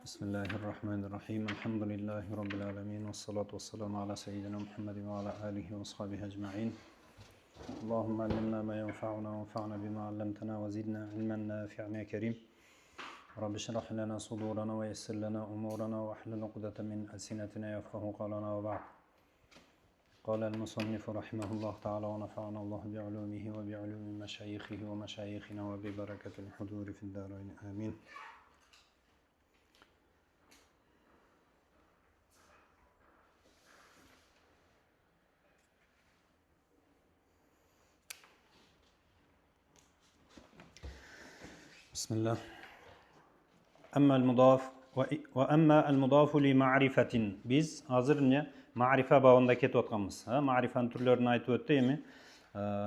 بسم الله الرحمن الرحيم الحمد لله رب العالمين والصلاة والسلام على سيدنا محمد وعلى آله وأصحابه أجمعين اللهم علمنا ما ينفعنا وانفعنا بما علمتنا وزدنا علما نافعا يا كريم رب اشرح لنا صدورنا ويسر لنا أمورنا واحلل عقدة من ألسنتنا يفقهوا قولنا وبعد قال المصنف رحمه الله تعالى ونفعنا الله بعلومه وبعلوم مشايخه ومشايخنا وببركة الحضور في الدارين آمين. بسم الله. أما المضاف لمعرفة biz hazır ne marife bağında ketip atqanmız. Marifanın türlerini aytып ötdü emi.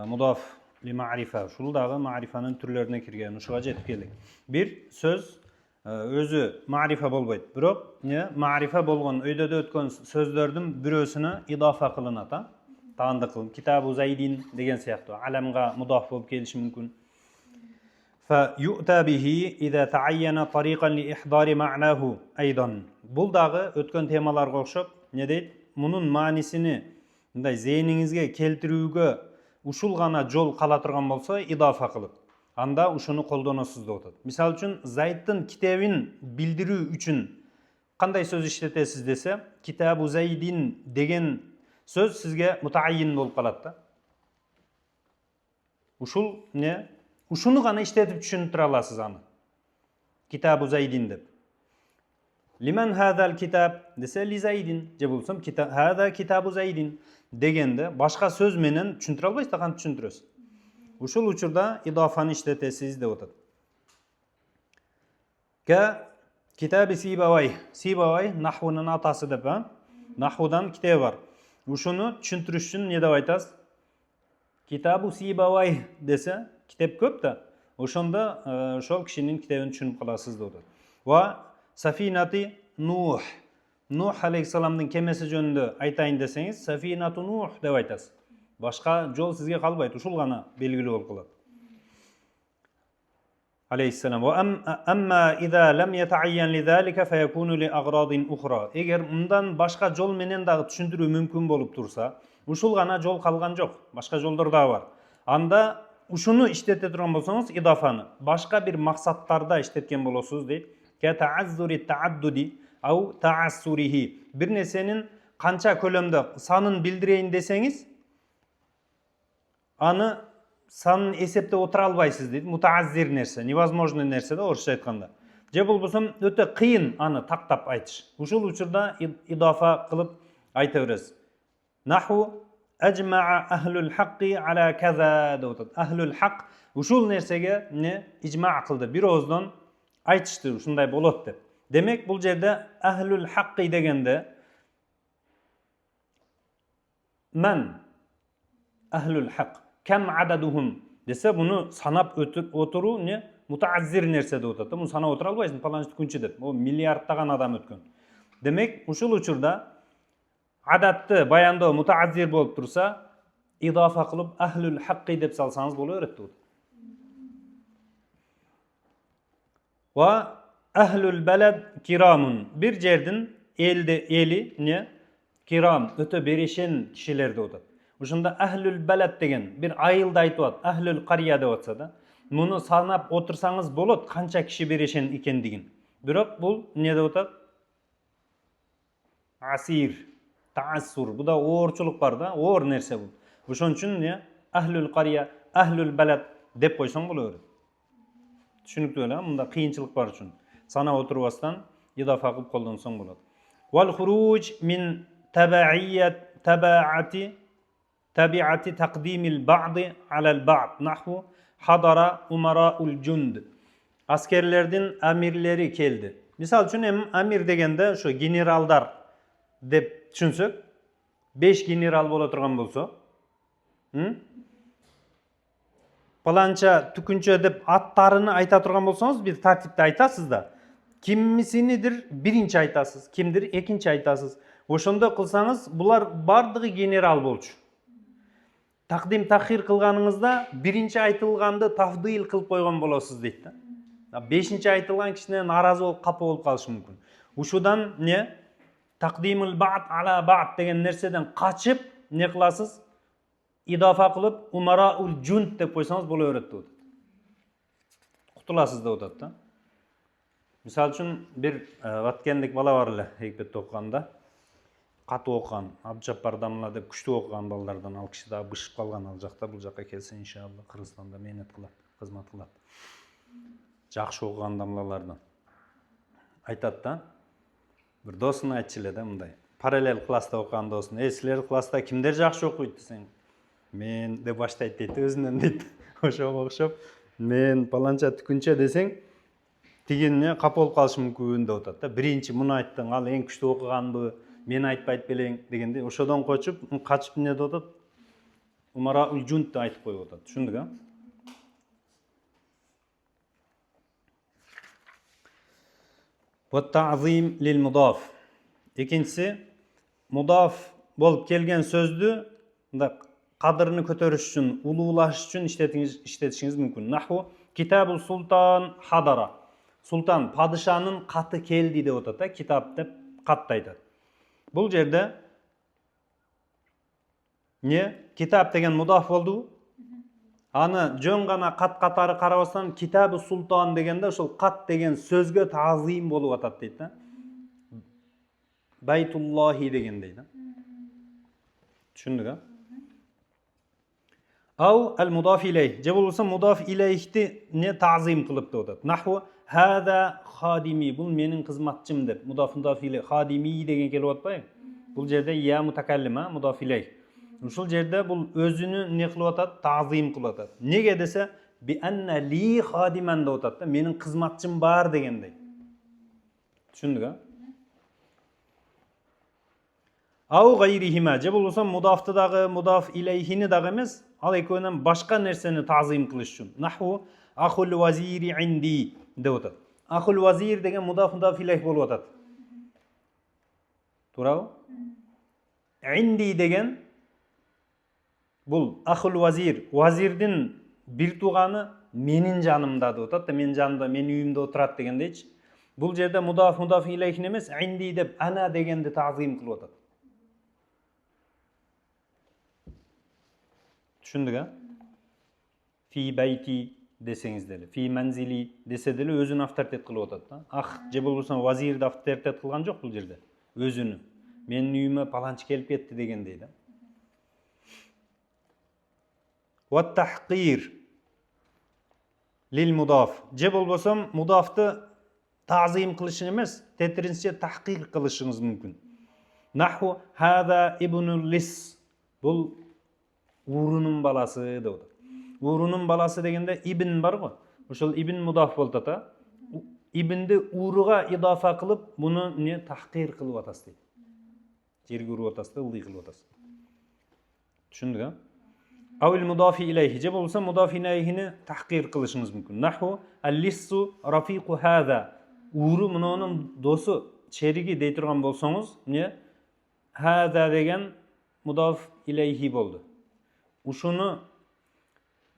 Mudaf li marife şul dagı marifanın türlerine kirgen. Uşuğa jetip keldik. Bir söz özü marife bolbayt. Bирок ne marife bolgon öydödө ötkөн sözlördün birösüne idafa kılınat. Taandık kılın. Kitab-ı Zaydin degen siyahtı. Alamga mudaf bolup kelişi mümkün. فَيُؤْتَى بِهِ إِذَا تَعَيَّنَ طَرِيقًا لِإِحْضَارِ مَعْنَاهُ أَيْضًا. Bul dağı ötken temalarga okşop ne deyt? Munun manisini zeyninizge keltirүүгө ушул гана жол кала турган болсо идафа кылып. Анда ушуну колдоносуз деп атат. Мисал үчүн Зайдтын китебин билдирүү үчүн кандай сөз иштетесиз десе, Китабу Зайдин деген сөз сизге мутаайин болуп калат да. Ушул не? Ушуну гана иштетип түшүндүрө аласыз аны. Китабу Зайдин деп. Лиман хадал китаб десе ли Зайдин. Же болсом хада китабу Зайдин дегенде башка сөз менен түшүндүрө албайсыз да кантип түшүндүрөсүз. Ушул учурда идафаны иштетесиз деп атат. Ка китаби Сибавай. Сибавай нахвунун атасы деп, нахвудан китеби бар. Ушуну түшүндүрүш үчүн не деп айтасыз? Китабу Сибавай десе kitap köp da, ошондо ошол кишинин китебин түшүнүп каласыз деп атат. Ва Сафинати Нух. Нух алейхиссаламдын кемеси жөнүндө айтайын десеңиз, Сафинату Нух деп айтасыз. Башка жол сизге калбайт, ушул гана белгилүү болуп калат. Алейхиссалам. Ва амма иза лам ятаайян лизалика фаякуну ли аградин ухра. Эгер мындан башка жол менен дагы түшүндүрүү мүмкүн болуп турса, ушул гана жол калган жок. Башка жолдор дагы бар. Анда ушуну иштете турган болсоңуз идафаны башка бир максаттарда иштеткен болосуз дейт. Ка тааззури тааддуди ау таассурихи. Бир нерсенин канча көлөмдө санын билдирейин десеңиз, аны санын эсептеп отура албайсыз дейт. Мутааззир нерсе, невозможный нерсе да орусча айтканда. Же болбосо өтө кыйын аны тактап айтыш. Ушул учурда идафа кылып айта бересиз. Наху Ajma'a ahlul haqqi ala kaza деп атат. Ahlul haqq ушул нерсеге не ижма кылды. Бир ооздан айтышты, ушундай болот деп. Демек, бул жерде ahlul haqqi дегенде man ahlul haqq kam adaduhum десе, буну санап отуруу не мутааззир нерсе деп атат. Муну санап отура албайсың, паланчы күнчө деп. О миллиарддаган адам өткөн. Демек, ушул учурда адатты баяндоо мутааззир болуп турса, идафа кылып ахлул хаққи деп салсаңыз боло берет деп. Ва ахлул балад кирамун. Бир жердин эли не кирам өтө берешен кишилер деп атат. Ошондо ахлул балад деген бир айылды айтып атат, ахлул кария деп атса да, муну санап отурсаңыз болот канча киши берешен экендигин. Бирок бул не деп атат? Асир. Taassur. Bu da oorçuluk var da, oor nerse bu. Ошон үчүн не ahlul qarya, ahlul balad деп койсоң боло берет. Түшүнүктүү эле, мында кыйынчылык бар үчүн. Санап отурбастан идафа кылып колдонсоң болот. Wal khuruj min tabi'ati taqdimil ba'd ala al ba'd. Nahwu hadara umara'ul jund. Askerlerдин amirleri keldi. Misal үчүн amir degende ошо генералдар деп түшүнсөк, 5 генерал боло турган болсо, паланча түкүнчө деп аттарыны айта турган болсоңуз, бир тартипте айтасыз да. Кимисинидир биринчи айтасыз, кимдир экинчи айтасыз. Ошондой кылсаңыз, булар бардыгы генерал болчу. Тақдим тахир кылганыңызда биринчи айтылганды тафдил кылып койгон болосуз дейт да. Бешинчи айтылган кишинен наразы болуп капа болуп калышы мүмкүн. Ушудан не тақдимул бa'd ала ba'd деген нәрседен қачып не қыласыз? Идафа қылып умараул джунд деп қойсаңыз бола береді деп отады. Құтыласыз деп отады да. Мисал үшін бір ваткендік бала бар эле экбетте оқығанда, қатты оқыған, Абдужаппар дамла деп күшті оқыған балалардан, ал кіші дағы бышып қалған ал жақта, бұл жаққа келсе иншалла Қырғызстанда мехнет қылады, қызмет қылады. Жақсы оқыған дамлалардан. Айтады да, бір досына айтчылы да мындай. Параллель класста оқыған досын, сілер класста кімдер жақсы оқиды десең, мен деп баштайды дейді, өзінен дейді. Ошоға окшоп, мен паланча түкүнчө десең, тигеніне қап болып қалышы мүмкін деп отады да. Бірінші мұны айттың, ал ең күшті оқығанбы, мен айтпайды белең дегенде, ошодан қочып, қачып не деп отады? Умара үлжунт деп айтып қойып отады. Түшүндүк, а? Ват-таъзим лил мудаф. Екіншісі, мудаф болып келген сөзді қадырын көтеріш үшін, улуулаш үшін іштетішіңіз мүмкін. Наху китабул султан хадара. Султан падышанын қаты келді деп отады, китап деп қатты айтады. Бұл жерде не? Китап деген мудаф болды. Аны жөн ғана қат қатары қарабастан китабы султан дегенде ошол қат деген сөзге тазим болуп атат дейді. Байтуллахи деген дейді. Түшүндүк, а? Ау ал-мудаф илейх. Же болбосо мудаф илейхти не тазим кылып деп атат. Наху хада хадими. Бул менин кызматчым деп. Мудаф илейх хадими деген келип атпайбы? Бул жерде я мутакаллима мудаф илейх. Ушул жерде бул өзүнү не кылып атат? Тазим кылып атат. Неге десе би анна ли хадиман деп атат да, менин кызматчым бар дегендей. Түшүндүк, а? Ау гайрихима. Же болбосо мудафты дагы, мудаф илейхини дагы эмес, ал экөөнөн башка нерсени тазим кылыш үчүн. Наху ахул вазири инди деп атат. Ахул вазир деген мудаф илейх болуп атат. Туурабы? Инди деген бул ахул вазир, вазирдин бир тууганы менин жанымда деп атат да, менин жанымда, менин үйүмдө отурат дегендейчи. Бул жерде мудаф илейхин эмес, инди деп ана дегенди тазим кылып атат. Түшүндүк, а? Фи байти десеңиз деле, фи манзили десе деле өзүн авторитет кылып атат да. Ах, же болбосо вазирди авторитет кылган жок бул жерде. Өзүнү. Менин үйүмө паланчы келип кетти дегендей да. Ват-тахқир лил мудаф. Же болбосо мудафты тазим кылышын эмес, тетиринче тахқир кылышыңыз мүмкүн. Наху хада ибнул лис. Бул урунун баласы деп атат. Урунун баласы дегенде ибн бар го. Ошол ибн мудаф болуп атат. Ибнди уруга идафа кылып, муну не тахқир кылып атасыз дейт. Жерге уруп атасыз, ылдый кылып атасыз. Түшүндүк, а? Авил мудафи илейхи. Же болбосо мудаф илейхини тахқир кылышыңыз мүмкүн. Наху ал-лиссу рафиqu хада. Уру мунунун досу, чериги дей турган болсоңуз, не? Хада деген мудаф илейхи болду. Ушуну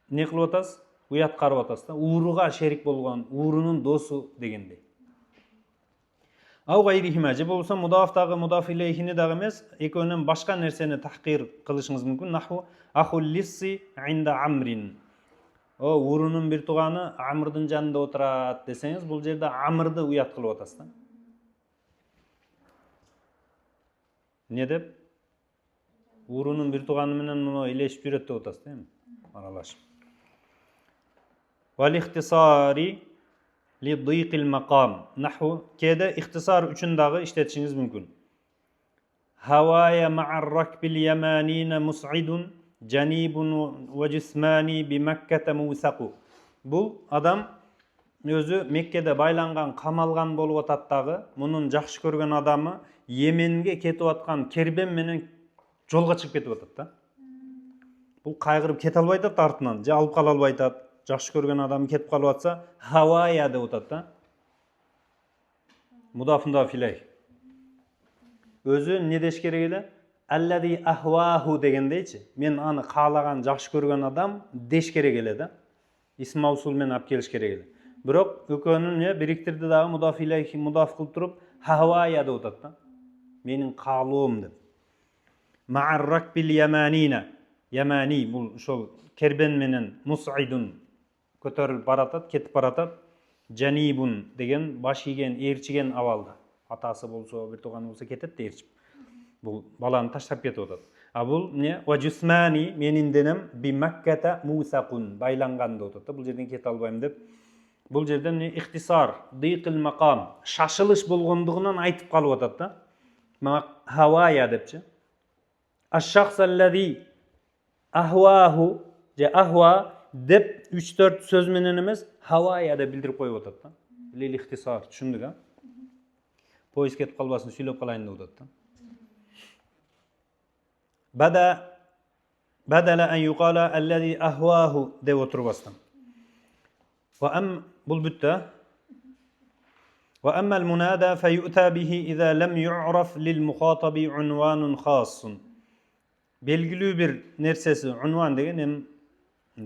не кылып атасыз? Уят карып атасыз да. Уруга шерик болгон, урунун досу дегендей. Ау гайрихима. Же болбосо мудаф дагы мудаф илейхини дагы эмес, экөөнөн башка нерсени тахқир кылышыңыз мүмкүн. Наху ахул лисси инда амрин. Урунун бир тууганы Амрдын жанында отурат десеңиз, бул жерде Амрды уят кылып атасыз да. Не деп? Урунун бир тууганы менен муну илешип жүрөт деп атасыз да, эми. Аралашып. Вал ихтисари ли дыйқил мақам. Наху кеде ихтисар үчүн дагы иштетишиңиз мүмкүн. Хавая ма'ар ракбил яманина мус'идун жанибун ва жисмани би Макката мусақу. Бул адам өзү Меккеде байланган, камалган болуп атат дагы, мунун жакшы көргөн адамы Йеменге кетип аткан кербен менен жолго чыгып кетип атат да. Бул кайгырып кете албай атат артынан, же алып кала албай атат. Жакшы көргөн адам кетип калып атса, хавая деп атат да. Мудаф илейх. Өзү не деш керек эле? Аллади ахваху дегендейчи. Мен аны каалаган, жакшы көргөн адам деш керек эле да. Исм маусул менен алып келиш керек эле. Biroq ekönünü biriktirdi dagı mudaf ilayhi mudaf kılıp turup havaya dep atat da. Menin kalığım dep. Ma'ar rakbil yamanina. Yamani bul şol kerben menen mus'idun köterilip baratat, ketip baratat. Janibun degen baş yigen, erçigen avalda. Atası bolsa, bir togany bolsa ketet de erçip. Bul balany taşlap ketip atat. A bul ne? Wa jusmani menin denem bi Makkata musaqun baylangan dep atat. Bul жерден kete albayım dep. Bul жерден ne? İhtisar, diqil maqam, şaşılış bolgondugynan aytyp kalyp atat da. Havaya depçi. Aş-şahs allazi ahwahu je ahwa dep 3-4 söz menen emes havaya da bildirip koyup atat da. Lil ihtisar düşündük ha. Poyis ketip kalbasın süylep kalayın dep atat da. Badala en yuqala allazi ahwahu dep oturubastan. Wa am bul bütte. Wa amma al-munada feyu'ta bihi iza lam yu'raf lil mukhatabi unwanun khassun. Belgili bir nersesi unvan degen hem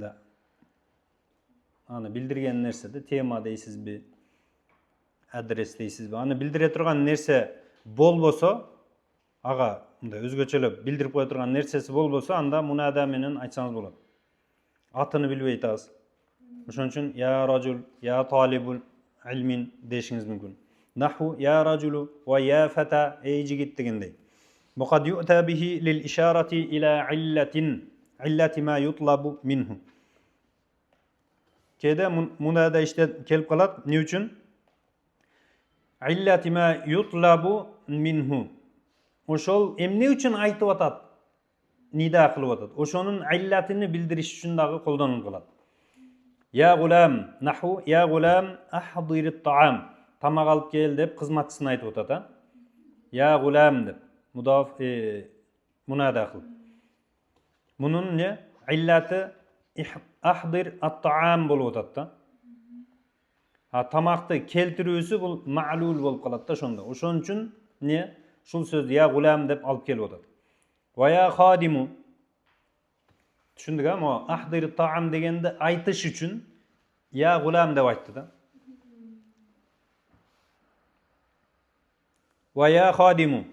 da ana bildirgen nerse de tema deysizbi, adres deysizbi. Ana bildire turgan nerse bolboso, aga mында özgöçölöp bildirip koya turgan nersesi bolboso, anda munada menen aytsanız bolat. Atyny bilbey aytasiz. Oşon üçin ya rajul, ya talibul ilmin deşiňiz mümkin. Nahu ya rajulu ve ya fata ey jigit degendey. وقد يؤتى به للإشارة إلى علة ما يطلب منه. Kede munada işte kelip kalat. Ne üçün? İllati ma yutlabu minhu. Oşol emne üçün aytyp atat? Nida kılıp atat. Oşonun illatini bildiriş üçün dagı koldanıp kalat. Ya gulam, nahu ya gulam ahdirit ta'am. Tamak alıp gel dep kızmatçısına aytyp atat. Ya gulam dep. Mudaf munada kılıp. Bunun ne? İllatı ahdir at-ta'am bolup atat da. Ha tamakты keltirүүsü bul ma'lul bolup kalat da şonda. Oşon üçin ne? Şul sözdü ya gulam dep alıp kelip atat. Wa ya khadimu. Düşündük ama ahdir at-ta'am degende aytış üçün ya gulam dep aytdı da. Wa ya khadimu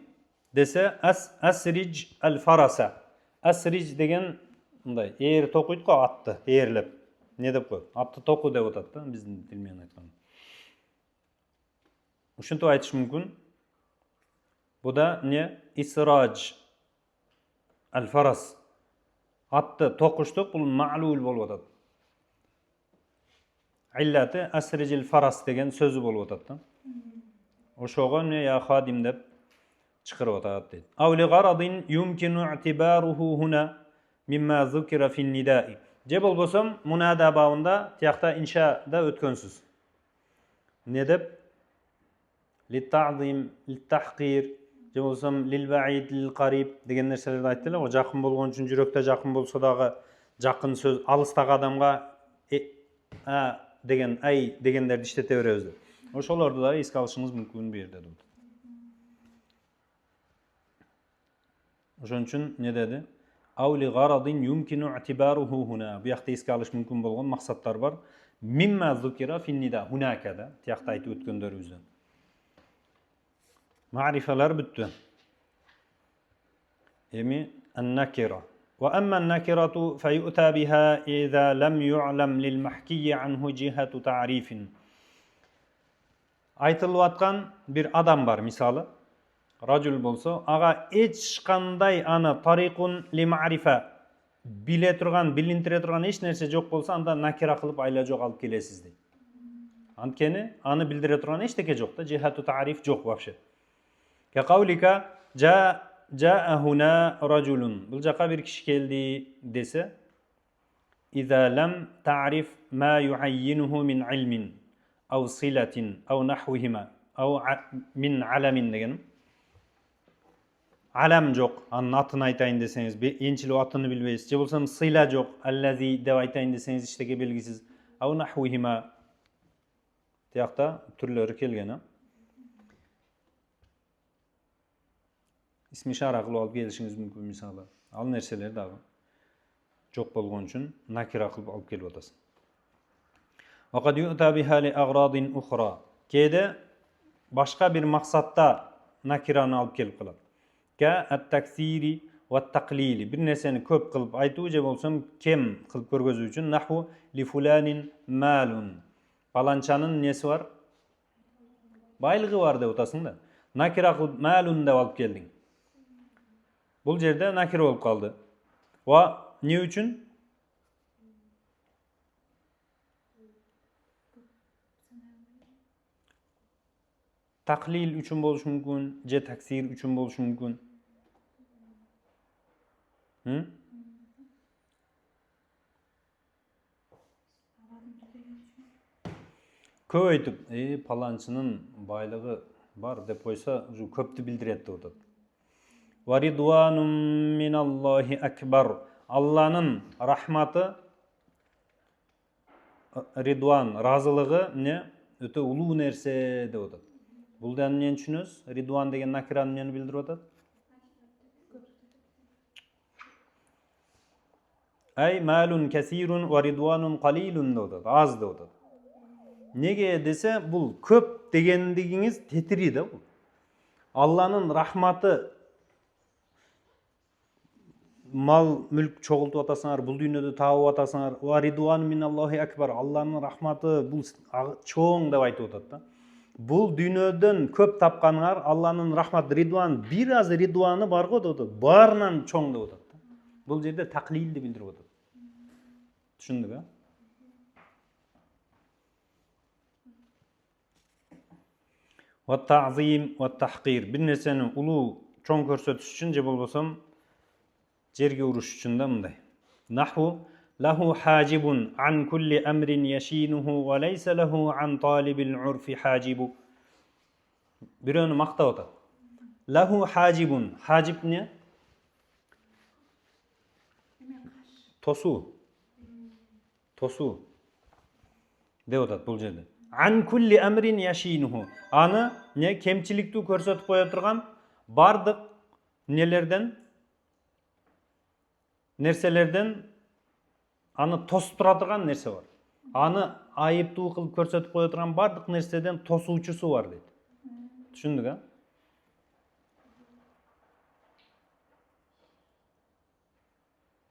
dese asric al-farasa. Asric degen mындай eğer tokuydu ko attı, eğerlep. Ne dep koy? Attı toku dep atat da bizdin dil menen aytkanda. Uşinti aytış mümkün. Bu da ne? İsrac al-faras. Attı tokuştuk, bul ma'lul bolup atat. İllati asricil faras degen sözü bolup atat da. Oşoga ne ya hadim dep çıkırıp atat deydi. Avli garadin yumkinu i'tibaruhu huna mimma zukira fin nidai. Je bolbosam munada babında tiyakta inşa da ötkönsiz. Ne dep? Lit ta'zim, lit tahqir, je bolsam lil ba'id, lil qarib degen nerselerdi aytdylar. O jakyn bolgon üçin yürekte jakyn bolsa dagı jakyn söz alыстагы adamga degen ay degenlerdi işlete berебиз. Oşolordu da eske alışыңız mümkün bir yerde durdu. Oşon üçin ne dedi? Avli garadin yumkinu i'tibaruhu huna. Bu ýakda eske alış mümkün bolgon maksatlar var. Mimma zukira fin nida hunakada. Tiyakda aytyp ötkenlerimizden. Ma'rifalar bütdi. Emi an-nakira. Wa amma an-nakiratu fayu'ta biha idza lam yu'lam lil mahkiyyi anhu jihatu ta'rifin. Aytılıp atkan bir adam var misalı. Racul bolsa, aga hiç kanday ana tariqun li ma'rifa bile turgan, bilintire turgan hiç nerse jok bolsa, anda nakira kılıp ayla jok alıp kelesiz deydi. Antkeni anı bildire turgan hiç teke jok da, cihatu ta'rif jok vapşe. Ke kavlika ja'a huna raculun. Bul jaka bir kişi geldi dese, iza lam ta'rif ma yuayyinuhu min ilmin aw silatin aw nahwihima aw min alamin degenim. Alam jok, anın atyny aytayın deseniz, ençili atyny bilbeysiz. Je bolsam sıyla jok, allazi dep aytayın deseniz işteki belgisiz. Aw nahwihima. Tiyakta türleri kelgen ha. İsmi işara kılıp alıp gelişiniz mümkün misalı. Al nerseler dagı jok bolgon üçin nakira kılıp alıp kelip atasın. وقد يؤتى بها لأغراض أخرى. Кейде başka bir maksatта nakirаны алып келип калат. Ka at-taksiri wa at-taqlili. Bir nerseni köp kılıp aytуу же болсом кем кылып көргөзүү үчүн nahwu li fulanin malun. Palançanın nesi var? Байлыгы бар деп атасың да. Nakira кылып malun деп алып келдиң. Бул жерде nakira болуп калды. Wa ne үчүн? Taklil üçün boluşu mümkün, je taksir üçün boluşu mümkün. Көп айтып, паланчынын байлыгы бар деп койса, көптү билдирет деп атат. Ва ридванум миналлахи акбар. Алланын рахматы, ридван, разылыгы не өтө улуу нерсе деп атат. Бул да эмнени түшүнөбүз? Ридван деген накираны эмнени билдирип атат? Ай малун касирун ва ридванун қалилун деп атат. Аз деп атат. Неге десе, бул көп дегендигиңиз тетири да бул. Алланын рахматы мал мүлк чогултуп атасыңар, бул дүйнөдө таап атасыңар. Ва ридван миналлахи акбар. Алланын рахматы бул чоң деп айтып атат да. Бул дүйнөдөн көп тапканыңар, Алланын рахмат ридван, бир аз ридваны бар го деп атат. Баарынан чоң деп атат. Бул жерде таклилди билдирип атат. Түшүндүк, а? Ва ta'zim ва tahqir. Bir нерсени улуу чоң көрсөтүш үчүн же болбосом жерге уруш үчүн да мындай. Nahwu lahu hajibun an kulli amrin yashinuhu wa laysa lahu an talibil urfi hajibu. Бирөөнү мактап атат. Lahu hajibun. Hajib не? Тосуу. Тосуу деп атат бул жерде. An kulli amrin yashinuhu. Аны не кемчиликтүү көрсөтүп кое турган бардык нерселерден аны тосуп тура турган нерсе бар. Аны айыптуу кылып көрсөтүп кое турган бардык нерседен тосуучусу бар дейт. Түшүндүк, а?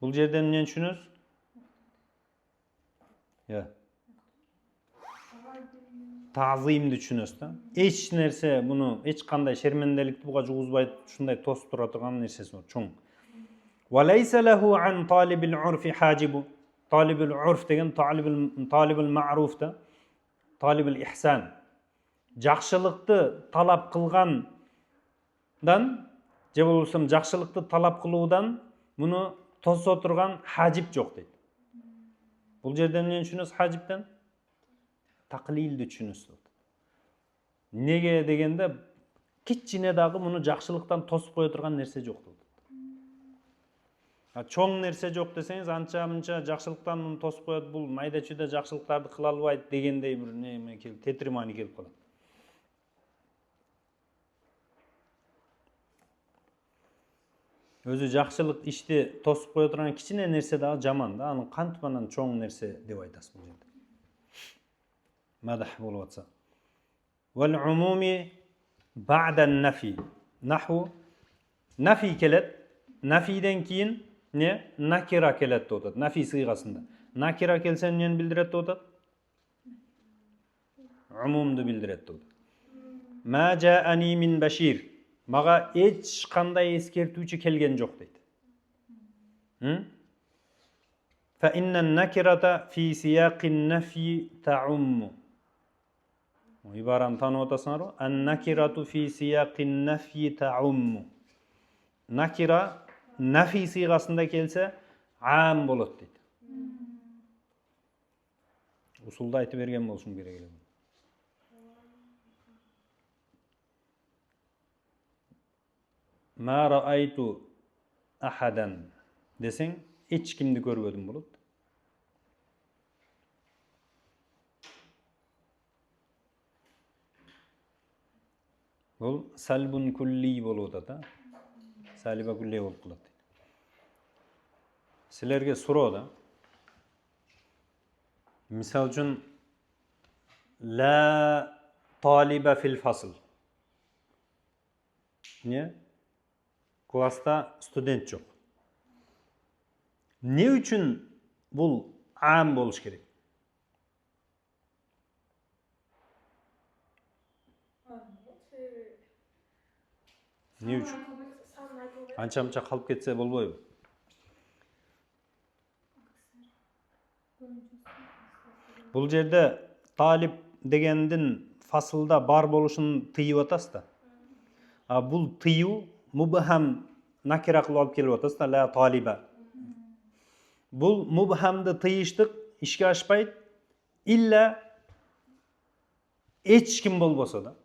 Бул жерден эмнени түшүнөбүз? Ta'zimди түшүнөбүз да. Эч нерсе муну эч кандай шерменделикти буга жугузбай ушундай тосуп тура турган нерсеси бар, чоң. Wa laysa lahu an talibil urfi hajibu. Talibul urf деген talibul ma'ruf да. Talibul ihsan. Жакшылыкты талап кылгандан, же болбосом жакшылыкты талап кылуудан муну тосо турган хажип жок дейт. Бул жерден эмнени түшүнөбүз хажиптен? Таклилди түшүнөбүз. Неге дегенде кичине дагы муну жакшылыктан тосуп кое турган нерсе жок дейт. Чоң нерсе жок десеңиз, анча-мынча жакшылыктан муну тосуп коет, бул майда-чүйдө жакшылыктарды кыла албайт дегендей бир неме келип, тетримани келип калат. Өзү жакшылык ишти тосуп кое турган кичине нерсе дагы жаман да, аны кантип анан чоң нерсе деп айтасыз бул жерде. Мадах болуп атса. Вал умуми бa'da an-nafi. Nahwu nafi келет. Нафиден кийин не? Накира келет деп атат. Нафи сыйгасында. Накира келсе эмнени билдирет деп атат? Умумду билдирет деп атат. Ма жаани мин башир. Мага эч кандай эскертүүчү келген жок дейт. Fa inna an-nakirata fi siyaqin nafi ta'ummu. Ибараны таанып атасыңарбы? An-nakiratu fi siyaqin nafi ta'ummu. Накира нафи сыйгасында келсе, аам болот дейт. Усулда айтып берген болушум керек эле. Ма раайту ахадан десең, эч кимди көрбөдүм болот. Бул салбун кулли болуп атат, салиба кулли болуп калат. Силерге суроо да. Мисал үчүн La talibe fil fasl. Ne? Klasta student yok. Ne üçün bul am boluş gerek? Ne üçün? Ança kalıp ketse bolboybu. Bul jerde talip degендин fasılda bar boluşunu tıyıp atasız da. Bul tıyıu mubham nakira kılıp alıp kelip atasız da la talibe. Bul mubhamды tıyıştık işke aşpayt illa hiç kim bolbosa da.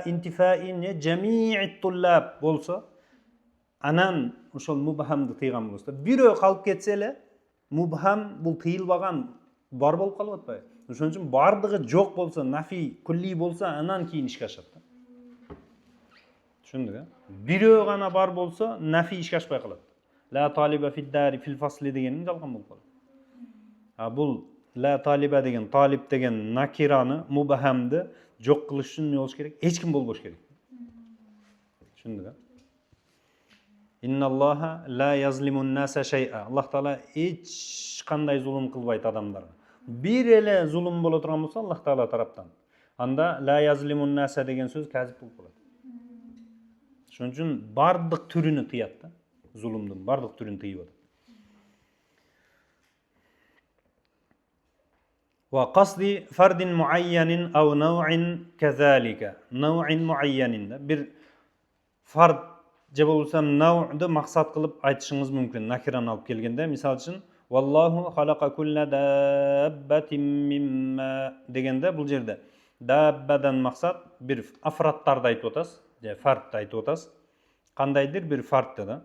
İntifai cemi'i tullab bolsa anan ошол mubhamды tıygan bolsa da. Biri kalıp ketse ele mubham bul tıyılbagan бар болып қалып атпайбы? Ошон үчүн бардыгы жок болсо, нафи кулли болсо, анан кийин ишке ашат да. Түшүндүк, бирөө гана бар болсо, нафи ишке ашпай калат. Ла талиба фиддари фил фасли дегенин жалган болуп калат. Бул ла талиба деген, талип деген накираны, мубхамды жок кылыш үчүн эмне болуш керек? Эч ким болбош керек. Түшүндүк, Инналлаха ла язлимун наса шай'a. Аллах Таала эч кандай зулум кылбайт адамдарга. Bir ele zulüm bola turgan bolsa Allah Taala taraptan. Анда la yazlimun nasa деген сөз казип болуп калат. Ошон үчүн бардык түрүнү тыят да. Зулумдун бардык түрүн тыйып атат. Wa qasdi fardin muayyanin aw naw'in kazalika. Naw'in muayyanin bir fard же болбосо нав'ды максат кылып айтышыңыз мүмкүн. Накираны алып келгенде, мисалы үчүн Wallahu khalaqa kulla dabbatin mimma degende bul жерде dabbadan maksat bir afrattарды айтып атасыз, же фардты айтып атасыз. Кандайдыр bir фардты да.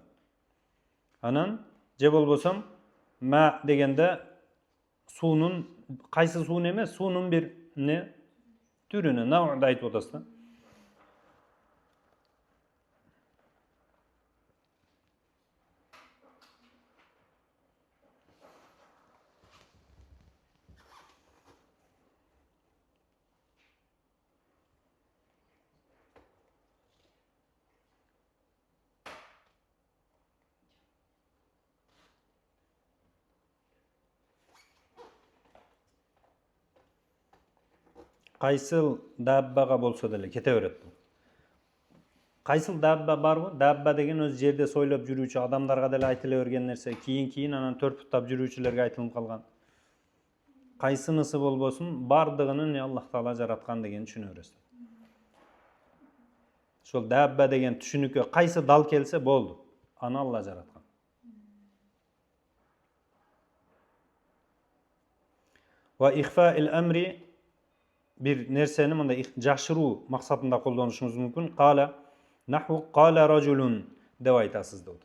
Анан же болбосом ма дегенде суунун кайсы суун эмес, суунун bir не түрүнү нав'ды айтып атасыз да. Кайсыл даббага болсо деле кете берет. Кайсыл дабба барбы? Дабба деген өз жерде сойлоп жүрүүчү адамдарга деле айтыла берген нерсе. Кийин анан төрпүттап жүрүүчүлөргө айтылып калган. Кайсынысы болбосун, бардыгынын Аллах Таала жараткан деген түшүнө бересиз. Ошол дабба деген түшүнүккө кайсы дал келсе болду. Аны Алла жараткан. Ва ихфа'ил амри bir nerseni mınday жашыруу максатында колдонушуңуз мүмкүн. Кала наху кала рajulun деп айтасыз деп.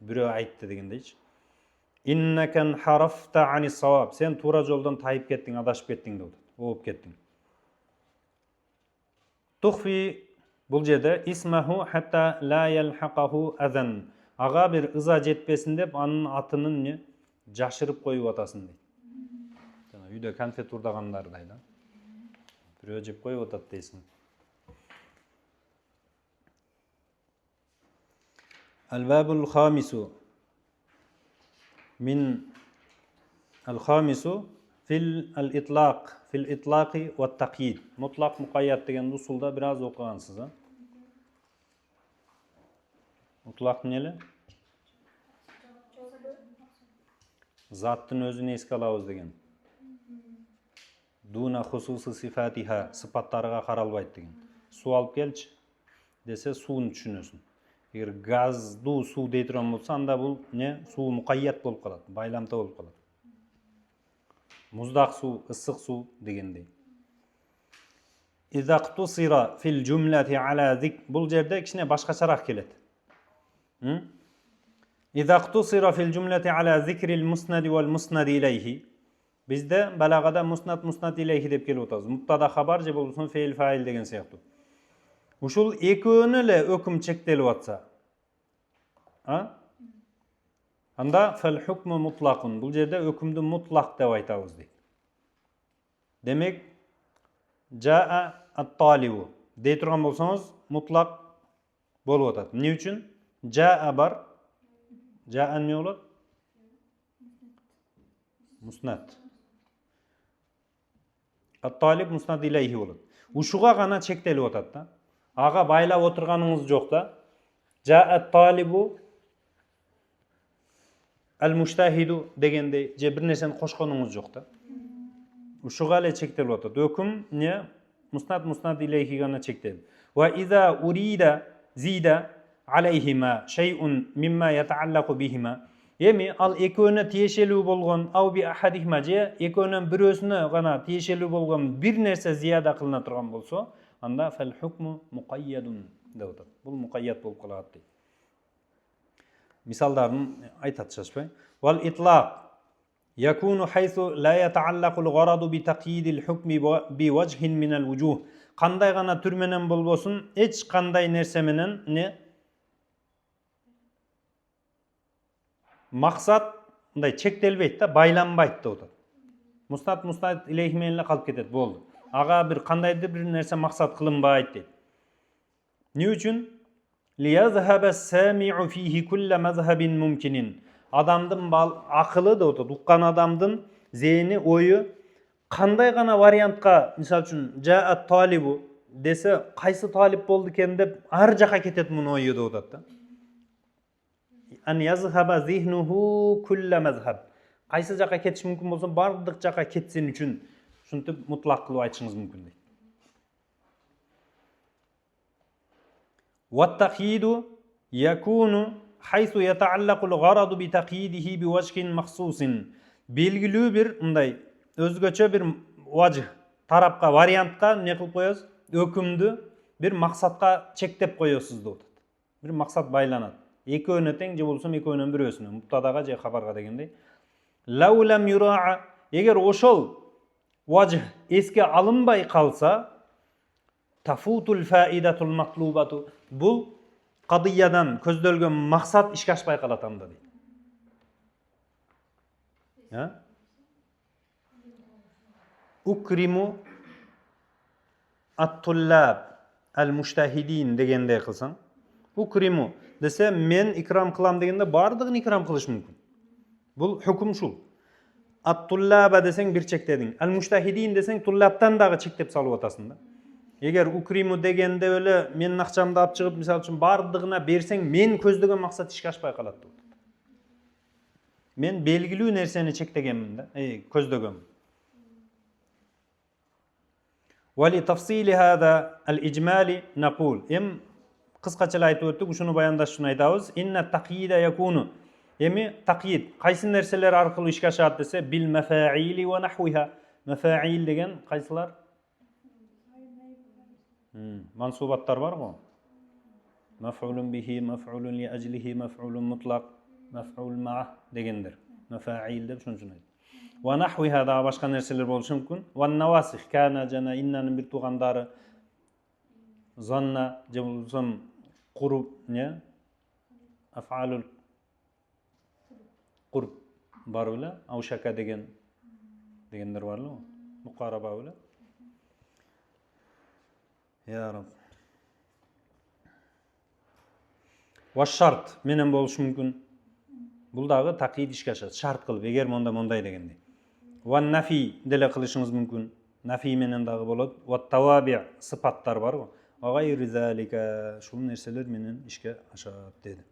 Бирөө айтты дегендейчи. Иннакан харафта ани саваб. Сен туура жолдон тайып кеттиң, адашып кеттиң деп. Ооп кеттиң. Тухфи бул жерде исмаху хатта ла ялхaqahu азан. Ага бир ыза жетпесин деп анын атынын жашырып коюп атасың дейт. Жана үйдө конфет урдагандардай да. Бирөө жеп коюп атат дейсиң. Al-babul khamisu min al-khamisu fil al-itlaq fil itlaqi wa taqyid. Mutlaq muqayyad деген усулда biraz окугансыз, а? Mutlaq эмне? Заттын өзүн эске алабыз деген. Дуна хусусы сифатиха, сыпаттарга каралбайт деген. Суу алып келчи десе сууну түшүнөсүң. Эгер газдуу суу дей турган болсо, анда бул не? Суу мукайят болуп калат, байламта болуп калат. Муздак суу, ысык суу дегендей. Изактусира фил жумлати ала зик. Бул жерде кичине башкачараак келет. Изактусира фил жумлати ала зикрил муснади вал муснади илейхи. Bizde balagada musnad ileyhi деп келип атабыз. Муптада хабар же болбосо фейл фаил деген сыяктуу. Ушул экөөнө эле өкүм чектелип атса, анда фал хукму мутлакун. Бул жерде өкүмдү мутлак деп айтабыз дейт. Demek Jaa at-talibu dey turgan bolsanız mutlaq bolup atat. Ne üçün? Jaa bar. Jaa ne bolat? Musnad. At-talib musnad ilayhi bolat. Ушуга гана чектелип атат да. Ага байлап отурганыңыз жок да. Jaa at-talibu al-mujtahidu degende же бир нерсени кошконуңуз жок да. Ушуга эле чектелип атат. Өкүм не? Musnad ilayhi gana çekti. Ve iza urida zida alayhima şey'un mimma yetaallaku bihima. Emi al eköne tiyişeli bolgon av bi ahadihima je ekönün birösüne gana tiyişeli bolgon bir nerse ziyada kılına turgan bolsa, anda fel hukmu muqayyadun dep atat. Bul muqayyad bolup kalat deyt. Misaldарын айтат шашпай. Wal itlaq يكون حيث لا يتعلق الغرض بتقييد الحكم بوجه من الوجوه. Qanday gana tür menen bolbosun, hiç qanday nerse menen ne? Maksat mындай çektelbeyt da, baylanbayt da otat. Musnad ilayhi menle kalıp ketet boldu. Aga bir qandaydır bir nerse maksat kılınbayt deyt. Ne üçün? لِيَذْهَبَ السَّامِعُ فِيهِ كُلَّ مَذْهَبٍ مُمْكِنٍ. Adamdın akılı da otat. Uqqan adamdın zeyni, oyu qanday gana variantqa, misal üçün Jaa talibu dese, qaysı talip boldu eken dep ar jaka ketet mun oyu da otat da. An yazhaba zihnuhu kulla mazhab. Qaysı jaka ketiş mümkün bolsa bardyk jaka ketsin üçün şuntip mutlaq kılıp aytışыңыз mümkün deyt. وَالتَّقْيِيدُ يَكُونُ حَيْثُ يَتَعَلَّقُ الْغَرَضُ بِتَقْيِيدِهِ بِوَجْهٍ مَخْصُوصٍ. Belgili bir mınday özgöçe bir vajh tarapqa, variantqa ne kılıp koyuyoruz? Ökümdü bir maksatqa çektep koyuyorsunuz da otat. Bir maksat baylanat. Eki öneten je bolsam eki önön birösüne, mubtadaga je habarga degendey. Law lam yura'a, eger oşol vajh eske alınbay kalsa, tafutul faidatul matlubatu. Bul qadiyadan közdölgön maksat işke aşpay kalat anda deyt. Ya? Ukrimu at-tullab al-mujtahidin degende kılsan. Ukrimu dese men ikram kılam degende bardığın ikram kılış mümkün. Bul hukum şul. At-tullaba desen bir çektedin. Al-mujtahidin desen tullabtan dağı çektep salıp atasın da. Eger ukrimu degende öyle men akçamda alıp çıkıp misal üçün bardığına bersen men közdögön maksat işke aşpay kalat. Men belgilүү nerseni çektegenmin da, közdögön. Ve li tafsili hada al-icmali naqul. Em kıskaça aytıp öttük, şunu bayandaş şunu aytabız. İnne taqyida yakunu. Emi taqyid qaysı nerseler arkılı işke aşat dese bil mefaili ve nahwiha. Mefail degen qaysylar? Mansubatlar var mı? Mef'ulun bihi, mef'ulun li eclihi, mef'ulun mutlaq, mef'ul ma'ah degendir. Mefail dep şunu ayt. Ve nahwiha da başka nerseler boluşu mümkün. Ve nawasih kana jana innanın bir tugandары zanna je bolsam qurb ne? Af'alul qurb bar öyle. Avşaka degenler var mı? Muqaraba öyle. Ya Rab. Ve şart menen boluşu mümkün. Bul dagı taqyid işke aşat. Şart kılıp eger monday degende. Ve nafi dele kılışыңыз mümkün. Nafi menen dagı bolat. Ve tawabi' sıfatlar var mı? Ve gayri zalika şul nerseler menen işke aşat dedi.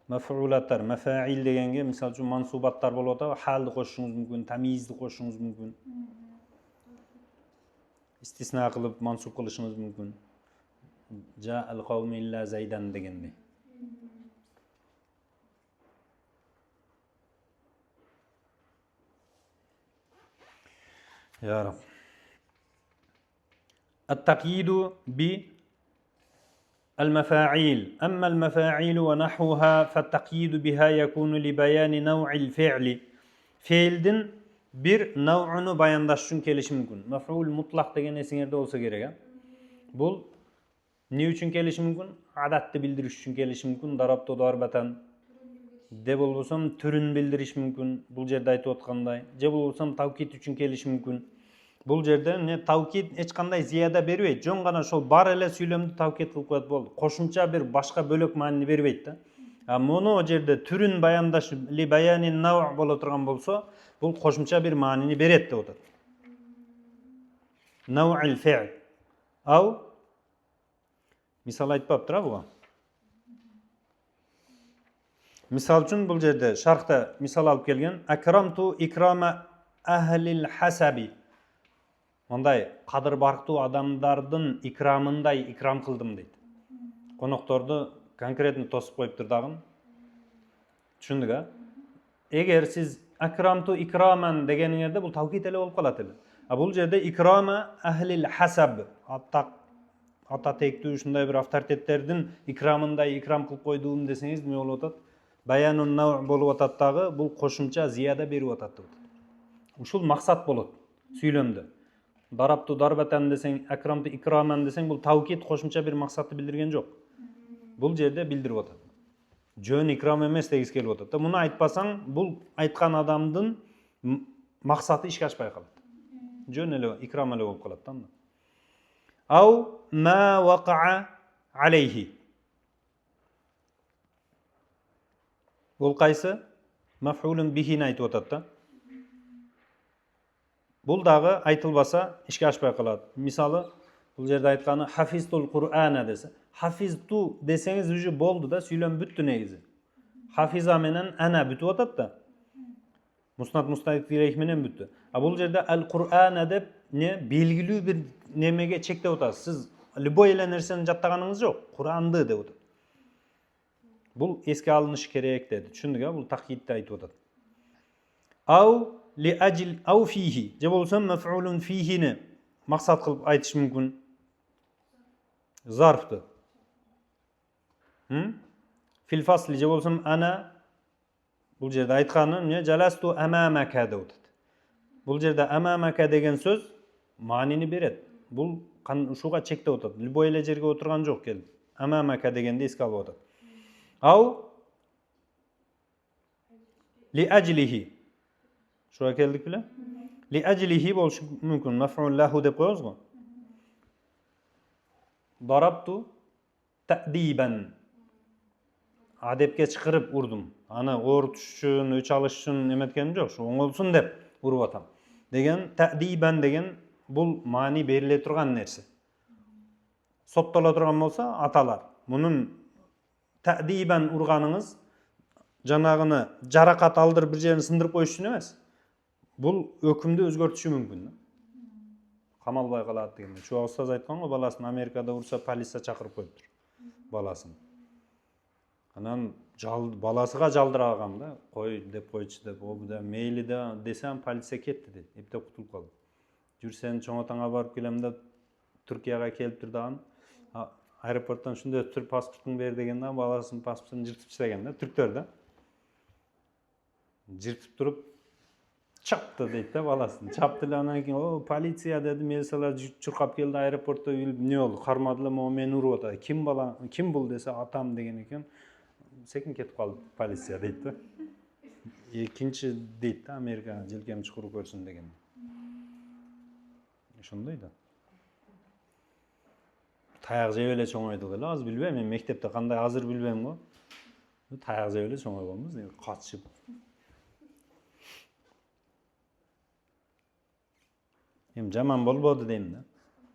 Mef'ulatlar, mefail degenge misal üçün mansubatlar bolup ata, haldy koşuşuңuz mümkün, tamizdi koşuşuңuz mümkün. İstisna kılıp mansup kılışınız mümkün. Ja'al qawmi illa zaydan degende. Ya Rab. At-taqyidu bi المفاعيل. أما المفاعيل ونحوها فالتقييد بها يكون لبيان نوع الفعل. Fiildin bir nau'unu bayandaş üçün kelişi mümkün. Mef'ul mutlaq degen esiňerde bolsa gerek. Bul ne üçün kelişi mümkün? adatты билдириш үчүн келиши мүмкүн. Дарабту дарбатан де болбосом түрүн билдириш мүмкүн. Бул жерде айтып аткандай. Же болбосом тавкид үчүн келиши мүмкүн. Бул жерде эмне тавкид эч кандай зияда бербейт. Жөн гана ошол бар эле сүйлөмдү тавкид кылып коет болду. Кошумча бир башка бөлөк маанини бербейт да. А муну жерде түрүн баяндаш ли баянин нау боло турган болсо, бул кошумча бир маанини берет деп атат. Нау'ил фи'л. Ау мисал айтпаптыр буга. Мисал үчүн бул жерде шархта мисал алып келген. Акрамту икрама ахлил хасаби. Ондай кадыр барктуу адамдардын икрамындай икрам кылдым дейт. Конокторду конкретно тосуп коюптур дагы. Түшүндүк, а? Эгер сиз акрамту икраман дегениңерде бул тавкид эле болуп калат эле. А бул жерде икрама ахлил хасаб, ата тектүү ушундай бир авторитеттердин икрамындай икрам кылып койдум десеңиз эмне болуп атат? Баянун нау болуп атат дагы, бул кошумча зияда берип атат деп атат. Ушул максат болот сүйлөмдө. Дарабту дарбатан десең, акрамту икраман десең, бул тавкид кошумча бир максатты билдирген жок. Бул жерде билдирип атат. Жөн икрам эмес дегиз келип атат. Муну айтпасаң, бул айткан адамдын максаты ишке ашпай калат. Жөн эле икрам эле болуп калат да. Ау ма вақаа алейхи. Бул кайсы? Маф'улун бихини айтып атат да. Бул дагы айтылбаса ишке ашпай калат. Мисалы, бул жерде айтканы хафизтул Кур'ана десе. Хафизту десеңиз уже болду да, сүйлөм бүттү негизи. Хафиза менен ана бүтүп атат да. Муснат мустафид илейх менен бүттү. А бул жерде ал-Кур'ана деп не белгилүү бир немеге чектеп атасыз. Сиз любой эле нерсени жаттаганыңыз жок. Куранды деп атат. Бул эске алыныш керек деди. Түшүндүк, а? Бул такидти айтып атат. Ау ли ажил ау фихи. Же болсо маф'улун фихини максат кылып айтыш мүмкүн. Зарфты. Фил фасли же болсо ана бул жерде айтканы эмне? Жаласту амамака деп атат. Бул жерде амамака деген сөз маанини берет. Бул ушуга чектеп атат. Любой эле жерге отурган жок келип. Амамака дегенди эске алып атат. Ау ли ажлихи. Шуга келдик беле? Ли ажлихи болушу мүмкүн. Маф'ул лаху деп коебуз го. Дарабту ta'diban. Адепке чакырып урдум. Аны оорутуш үчүн, өч алыш үчүн эметкеним жок. Шу оңолсун деп уруп атам. Деген ta'diban деген бул маани бериле турган нерсе. Соттоло турган болсо аталар. Мунун ta'diban урганыңыз жанагыны жаракат алдырып бир жерин сындырып коюш үчүн эмес. Бул өкүмдү өзгөртүшү мүмкүн. Камалбай калат дегенде. Чуа устаз айткан го, баласын Америкада урса полиция чакырып коюптур. Баласын. Анан баласыга жалдырагам да, кой деп койчу деп, о да мейли да десем полиция кетти дейт. Эптеп кутулуп калды. Жүр сен чоң атаңа барып келем деп Түркияга келиптир дагы. Аэропорттон шундай өтүп паспортун бер дегенде баласынын паспортун жыртып таштаган да, түрктөр да. Жыртып туруп чапты дейт да баласын. Чапты эле анан кийин о полиция деди, милициялар чуркап келди аэропортто, эмне болду? Кармады эле, мени уруп атат. Ким бала, ким бул десе атам деген экен. Секин кетип калды полиция дейт да. Экинчи дейт да, Америка желкем чукур көрсүн деген. Ошондой да. Таяк жеп эле чоңойдук эле, азыр билбейм, мен мектепте кандай азыр билбейм го. Таяк жеп эле чоңойгонбуз, катышып. Жаман болбоду дейм да.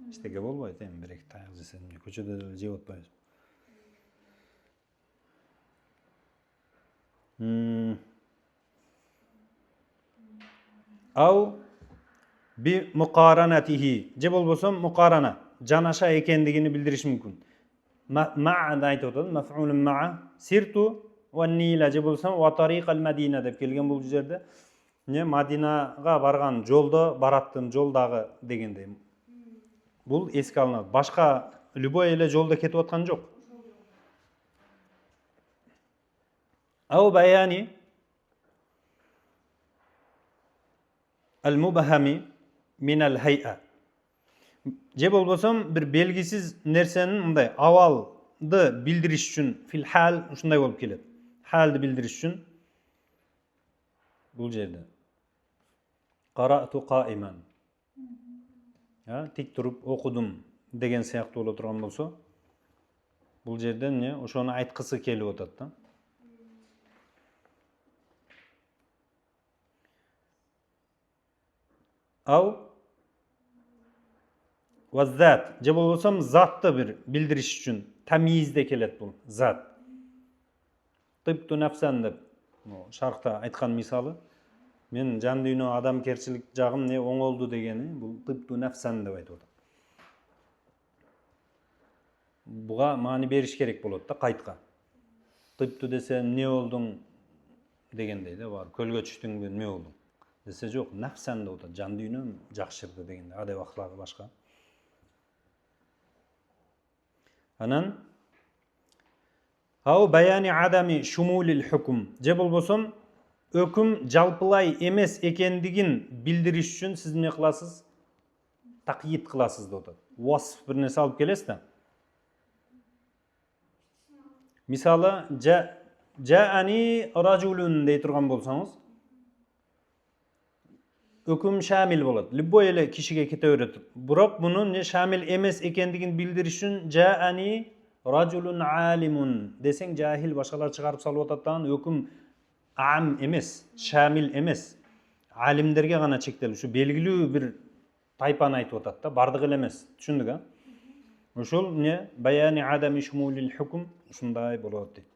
Эчтеке болбойт, бир-эки таяк жесем, көчөдө эле жеп атпайбыз. Ау би муқаранатихи. Же болбосо муқарана, жанаша экендигини билдириш мүмкүн. Ма'да айтып атат, маф'улун ма'a. Сирту ва нила же болсо ва тариқал Мадина деп келген бул жерде. Не Мадинага барган жолдо, бараттын жолдагы дегендей. Бул эске алынат. Башка любой эле жолдо кетип аткан жок. Ау баяни al-mubhami min al-hay'a. Же болбосо бир белгисиз нерсенин мындай абал bildiriş üçün fil hal ушундай болуп келет. Halды bildiriş üçün бул жерде qara'tu qa'iman. Tik turup okudum деген сыяктуу боло турган болсо, бул жерде эмне ошону айткысы келип атат да. Ау ваззат же болбосом затты бир билдириш үчүн тамизде келет бул зат. Тыпту нафсан деп шаркта айткан мисалы, мен жан дүйнө адамгерчилик жагым не оңолду дегени бул тыпту нафсан деп айтып атат. Буга маани бериш керек болот да кайтка. Тыпту десе эмне болдуң дегендей да, бар көлгө түштүңбү эмне болдуң десе жок, нафсан деп атат, жан дүйнөм жакшырды дегенде, адеп аклагы башка. Анан ау баяни адами шумулил хукм же болбосом өкүм жалпылай эмес экендигин билдириш үчүн сиз эмне кыласыз? Такйид кыласыз деп атат. Wasf бир нерсе алып келесиз да. Мисалы, жаани ражулун дей турган болсоңуз, өкүм шамил болот. Любой эле кишиге кете берет. Бирок мунун не шамил эмес экендигин билдириш үчүн жаани ражулун алимун десең, жахил башкалар чыгарып салып атат, өкүм ам эмес, шамил эмес. Алимдерге гана чектелип, ушу белгилүү бир тайпаны айтып атат да, бардыгы эле эмес. Түшүндүк, а? Ушул не баяни адами шумулил хукм ушундай болот дейт.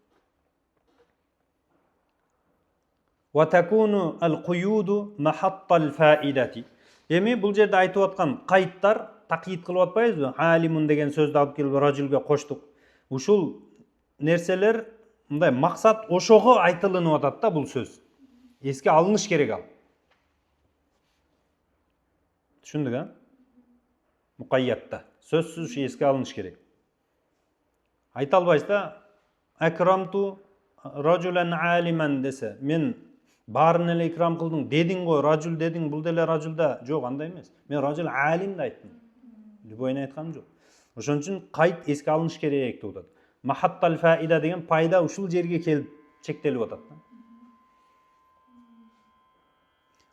Ва такуну ал-куюду махаттал фаидати. Эми бул жерде айтып аткан кайттар такйид кылып атпайбызбы? Алимун деген сөздү алып келип ражулга коштук. Ушул нерселер мындай максат ошого айтылынып атат да бул сөз. Эске алыныш керек ал. Түшүндүк, а? Мукайятта. Сөзсүз эске алыныш керек. Айта албайсыз да, акрамту ражулан алиман десе, мен барын эле икрам кылдым дедиң го, ражул дедиң, бул деле ражулда. Жок, андай эмес. Мен ражул алим да айттым. Любойну айтканым жок. Ошон үчүн кайт эске алыныш керек деп атат. Махаттал фаида деген пайда ушул жерге келип чектелип атат.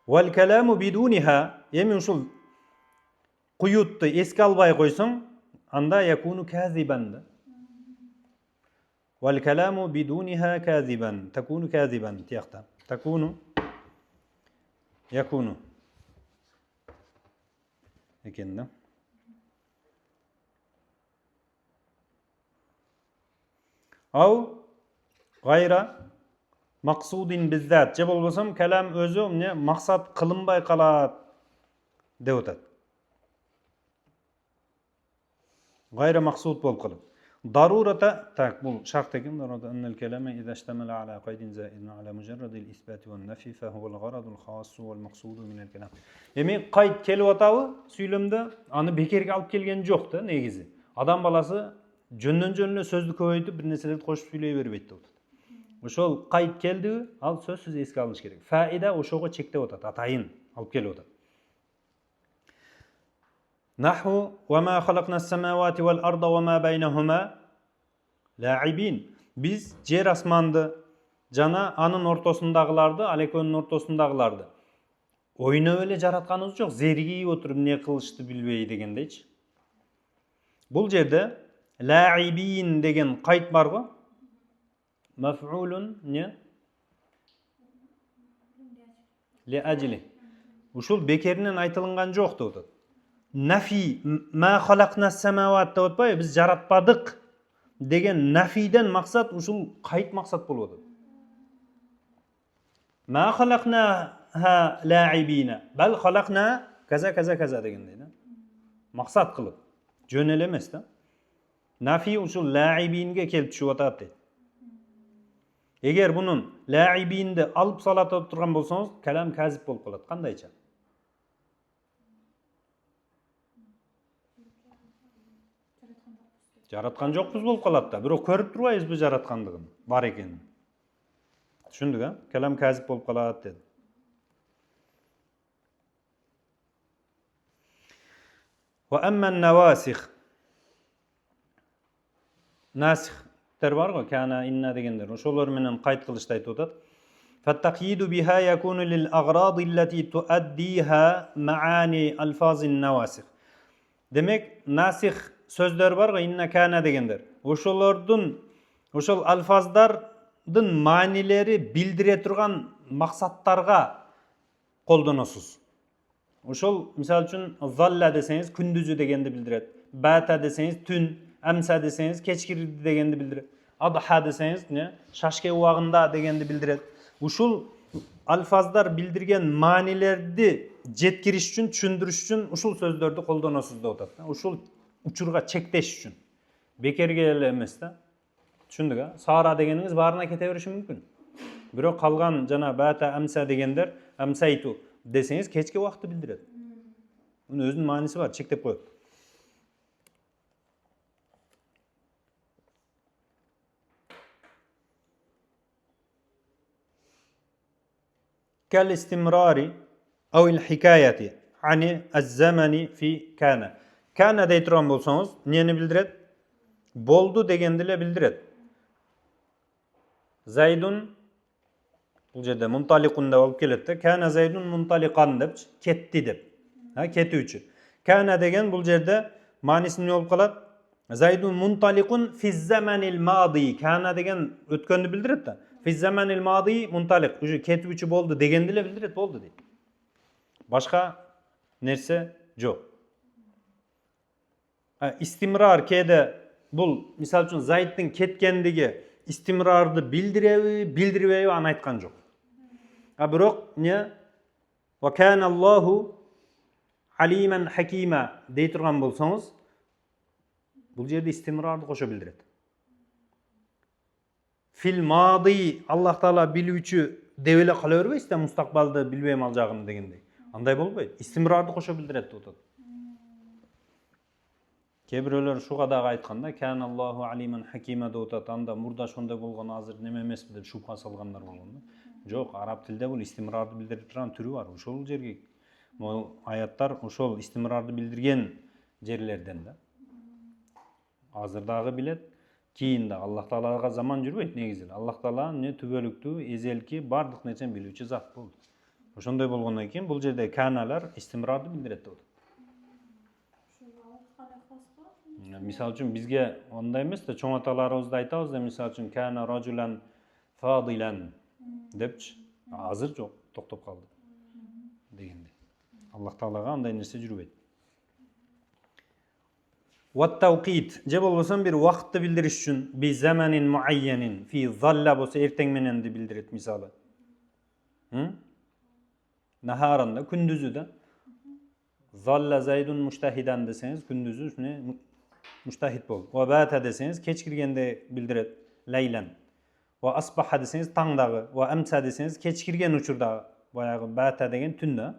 Вал каламу бидуниха, эми ушул куютту эске албай койсоң, анда якуну казибан да. Вал каламу бидуниха казибан, такуну казибан тиякта. Такуну якуну экен да. Ау гайра максудин беззат же болбосом калам өзү эмне максат кылынбай калат деп атат. Гайра максуд болуп калат. Дарурата, так, бул шарт экен, дарурата аннал калама иза иштамала ала кайдин заидин ала мужаррадил исбати ван нафи фа хуа ал-гарадул хассу вал максуду минал калам. Эми кайт келип атабы сүйлөмдө, аны бекерге алып келген жок да негизи. Адам баласы жөндөн жөн эле сөздү көбөйтүп бир нерселерди кошуп сүйлөй бербейт деп атат. Ошол кайт келдиби, ал сөзсүз эске алыныш керек. Фаида ошого чектеп атат, атайын алып келип атат. Наху ва ма халакнас самавати вал арда ва ма байнахума лаибин. Биз жер асманды жана анын ортосундагыларды, ал экөөнүн ортосундагыларды ойноп эле жаратканыбыз жок, зеригип отуруп эмне кылышты билбей дегендейчи. Бул жерде лаибин деген кайт бар го. Маф'улун не? Ли ажли. Ушул бекеринен айтылынган жок деп атат. Нафи ма халакнас самават деп атпайбы, биз жаратпадык деген нафиден максат ушул кайт максат болуп атат. Ма халакна ха лаибина, бал халакна каза каза каза дегендей да. Максат кылып, жөн эле эмес да. Нафи ушул лаибинге келип түшүп атат дейт. Эгер бунун лаибинди алып салатып турган болсоңуз, калам казип болуп калат. Кандайча? Жараткан жокпуз болуп калат да. Бирок көрүп турбайбызбы жараткандыгын, бар экенин. Түшүндүк, а? Калам казип болуп калат деди. Ва амман навасих. nasixtер бар ғой, kana, inna дегендер. Ошолор менен кайт кылышты айтып атат. فالتقييد بها يكون للأغراض التي تؤديها معاني ألفاظ النواسخ. Демек, насих сөздөр бар ғой, inna kana дегендер. Ошол алфаздардын маанилери билдире турган максаттарга колдоносуз. Ошол, мисалы үчүн, залла десеңиз күндүзү дегенди билдирет. Бата десеңиз түн, амса десеңиз кечкирди дегенди билдирет. Адха десеңиз, шашке убагында дегенди билдирет. Ушул алфаздар билдирген маанилерди жеткириш үчүн, түшүндүрүш үчүн ушул сөздөрдү колдоносуз деп атат. Ушул учурга чектеш үчүн. Бекерге эле эмес да. Түшүндүк, а? Сара дегениңиз баарына кете бериши мүмкүн. Бирок калган жана бата, амса дегендер, амсайту десеңиз кечки убакытты билдирет. Мунун өзүнүн мааниси бар, чектеп коет. كالاستمرار أو الحكاية عن الزمن في كان. كان دей турган болсоңуз, эмнени билдирет? Болду дегенди эле билдирет. Зайдун бул жерде мунталикун деп алып келет да. Кана зайдун мунталикан деп, кетти деп. Кетүүчү. Кана деген бул жерде мааниси эмне болуп калат? Зайдун мунталикун фи заманил мади. Кана деген өткөндү билдирет да. Фи заманил мади мунталик. Уже кетүүчү болду дегенди эле билдирет, болду дейт. Башка нерсе жок. Истимрар кеде бул мисалы үчүн Зайдтын кеткендиги истимрарды билдиреби, билдирбейби аны айткан жок. Бирок эмне? Ва кана Аллаху алиман хакима дей турган болсоңуз, бул жерде истимрарды кошо билдирет. Фил мади Аллах Таала билүүчү деп эле кала бербейсиз да, мустакбалды билбейм ал жагын дегендей. Андай болбойт. Истимрарды кошо билдирет деп атат. Кээ бирөөлөр шуга дагы айтканда, кана Аллаху алиман хакима деп атат. Анда мурда ошондой болгон, азыр неме эмеспи деп шубха салгандар болгон да. Жок, араб тилде бул истимрарды билдирип турган түрү бар. Ошол жерге могу аяттар ошол истимрарды билдирген жерлерден да. Азыр дагы билет, кийин да Аллах Таалага заман жүрбөйт негизи. Аллах Таала эмне түбөлүктүү, эзелки, бардык нерсени билүүчү зат болду. Ошондой болгондон кийин бул жерде каналар истимрарды билдирет деп атат. Мисалы үчүн бизге ондай эмес да, чоң аталарыбызды айтабыз да, мисалы үчүн кана ражулан фадилан депчи. Азыр жок, токтоп калды дегенде. Аллах Таалага андай нерсе жүрбөйт. Ват-тауқит же болбосо бир убакытты билдириш үчүн би заманин муайянин фи залла болсо эртең мененди билдирет мисалы. Нахаранда күндүзү да. Залла зайдун муштахидан десеңиз күндүзү эмне муштахид болду. Ва бата десеңиз кечкиргенде билдирет лайлан. Ва асбаха десеңиз таңдагы. Ва амса десеңиз кечкирген учурдагы. Баягы бата деген түндө.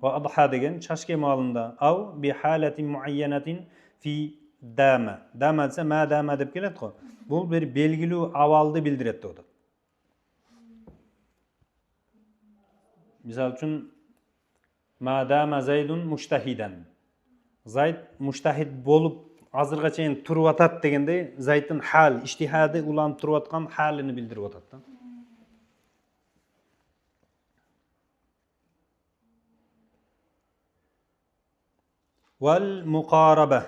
Ва адха деген чашке маалында. Ау би халатин муайянатин фи дама. Дама десе ма дама деп келет го. Бул бир белгилүү абалды билдирет деп атат. Мисалы үчүн ма дама зайдун муштахидан. Зайд муштахид болуп азырга чейин туруп атат дегенде Зайдтын хал, иштихады уланып туруп аткан халын билдирип атат да. Вал муқараба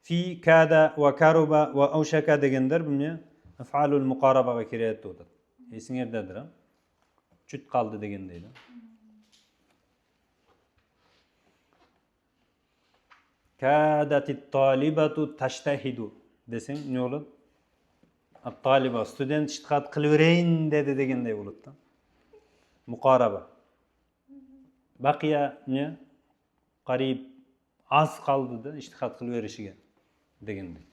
фи када ва каруба ва аушака дегендер эмне? Афалул муқарабага кирет деп атат. Эсиңердедир, а? Чүт калды дегендей да. Кадатит талибату таштахиду десең не болот? Ат-талиба студент иштихад кылып берейин деди дегендей болот да. Муқараба. Бакия не? Кариб аз калды да иштихад кылып беришиге дегендей.